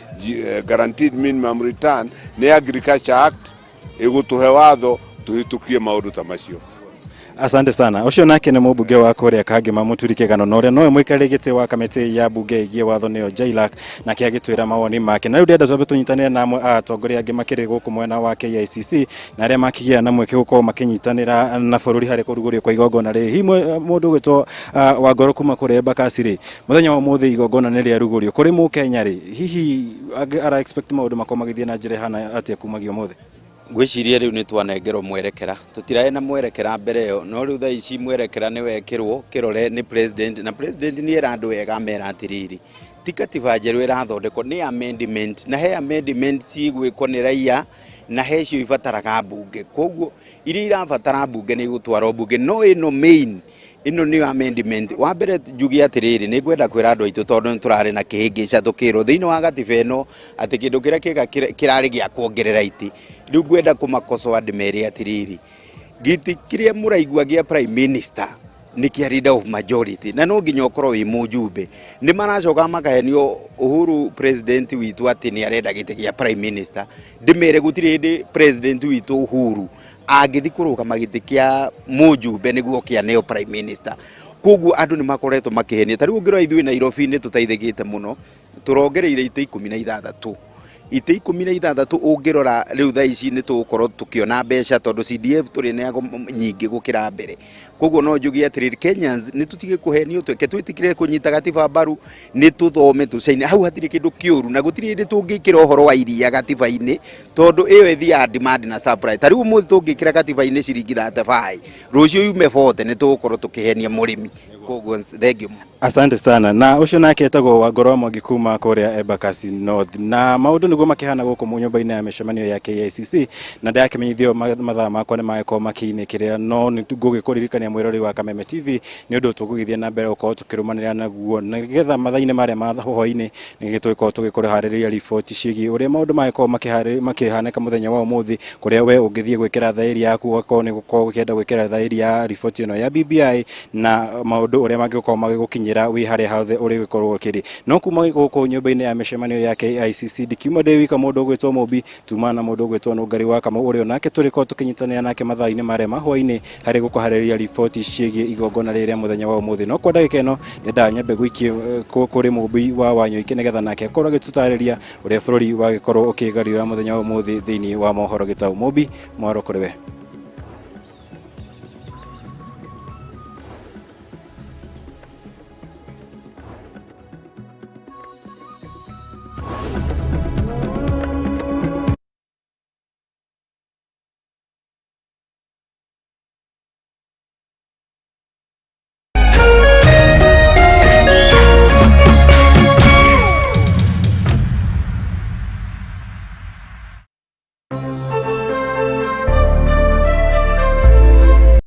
Speaker 23: guaranteed minimum return, nĩ Agriculture Act ĩgũtũhe watho tũhĩtũkie maũndũ ta macio.
Speaker 5: Asante sana. Ucio nake nĩ mũmbunge wa kũrĩa Kangema Mũturi Kĩgano, na ũrĩa nowe mũikarĩri gĩtĩ wa kamĩtĩ ya mbunge ĩgiĩ watho nĩyo Jailak, nake agĩtwĩra mawoni make. Na rĩu ndĩrenda twambe tũnyitanĩre na amwe a atongoria angĩ makĩrĩ gũkũ mwena wa KICC, na arĩa makĩgĩa na mweke gũkorwo makĩnyitanĩra na bũrũri harĩ kũrugũrio kwa igongona rĩrĩ. Mũndũ ũgwĩtwo Wangoro kuma kũrĩa Embakasi rĩ, mũthenya wa ũmũthĩ igongona nĩ rĩarugũrio. Kũrĩ Mũkenya rĩ, hihi ara expect maũndũ makorwo magĩthiĩ na njĩra ihana atĩa kumagia ũmũthĩ?
Speaker 6: Gwĩciria rĩu nĩ twanengerwo mwerekera, tũtirae na mwerekera mbere ĩyo, no rĩu thaa ici mwerekera nĩ wekĩrwo kĩrore nĩ president, na president nĩ era andũ wega mera atĩrĩrĩ, ti katiba njerũ ĩrathondekwo, nĩ amendment, na he amendment cigwĩkwo nĩ raia, na he cio ibataraga mbunge. Koguo iria irabatara mbunge nĩ igũtwarwo mbunge, no ĩno main ino ni amendment. Wa mbere njugi atiriri ni gwenda kwira andu aitu tondu ni turari na kihingica tukirwo thiini wa gatiba ino ati kindu kiria kirari gia kuongerera iti riu gwenda kumakosoa ndimeri atiriri giti kiria muraigua gia prime minister ni kia leader of majority na no nginya ukorwo wi mujumbe ni maracoka makahenio Uhuru president witu ati ni arenda giti gia prime minister ndimere gutiri hindi president witu Uhuru agithi kuruka magiti kia mujumbe niguo kia neo prime minister. Koguo andu ni makoretwo makihenia tari ungira ithui Nairobi ni tutaithigite muno turongereire ite 16 ite 16 ungirora riu thaa ici ni tugukorwo tukiona mbeca tondu CDF turi nego nyingi gukira mbere. Koguo no njugi atiriri Kenyans ni tutige kuhenio tweke twitikire kunyita gatiba mbaru ni tuthome tucaine hau hatiri kindu kiuru na gutiri ndi tungikira uhoro wa iria gatiba-ini tondu iyo ithia demand na supply tari umuthi tungikira gatiba-ini ciringi 35 rucio yume bote ni tugukorwo tukihenia murimi. Koguo thank you.
Speaker 5: Asante sana. Na ucio nake etagwo Wangoro Mwangi kuma kuria Embakasi North, na maundu niguo makihana guku mu nyumba-ini ya mishemanio ya KICC na ndakimenyithio mathaa makwa ni mageko makiinikiria no ni ngugikuririkania mwirori wa Kameme TV ni undu tugugithia na mbere uko tukirumanira naguo nigetha mathaa-ini maria ma hwaini nigitwiko tugikuriharĩria riboti ciĩgiĩ uria maundu mageko makihaneka muthenya wa umuthi kuria we ungithie gwikira thairi yaku ugakorwo ni gukorwo ukienda gwikira thairi ya riboti ino ya BBI na maundu uria magiko magigukinyira wi haria hothe uri gukorwo kiri no kuma guku nyumba-ini ya mishemanio ya KICC ndikiuma ndi wika mundu ugwitwo Mobi tuma na mundu ugwitwo Nungari wa Kamau uri onake turiko tukinyitanira nake mathaa-ini maria ma hwaini hari gukuharĩria riboti ciĩgiĩ igongona rĩrĩa muthenya wa umuthi no kwa ndagĩka ĩno nĩ nyambe gũikie kũrĩ Mobi wa Wanyoike nĩgetha nake akorwo agĩtũtarĩria ũrĩa bũrũri wagĩkorwo ũkĩgarũra muthenya wa umuthi thĩinĩ wa mohoro gĩtaũ Mobi mwaro kũrĩ we.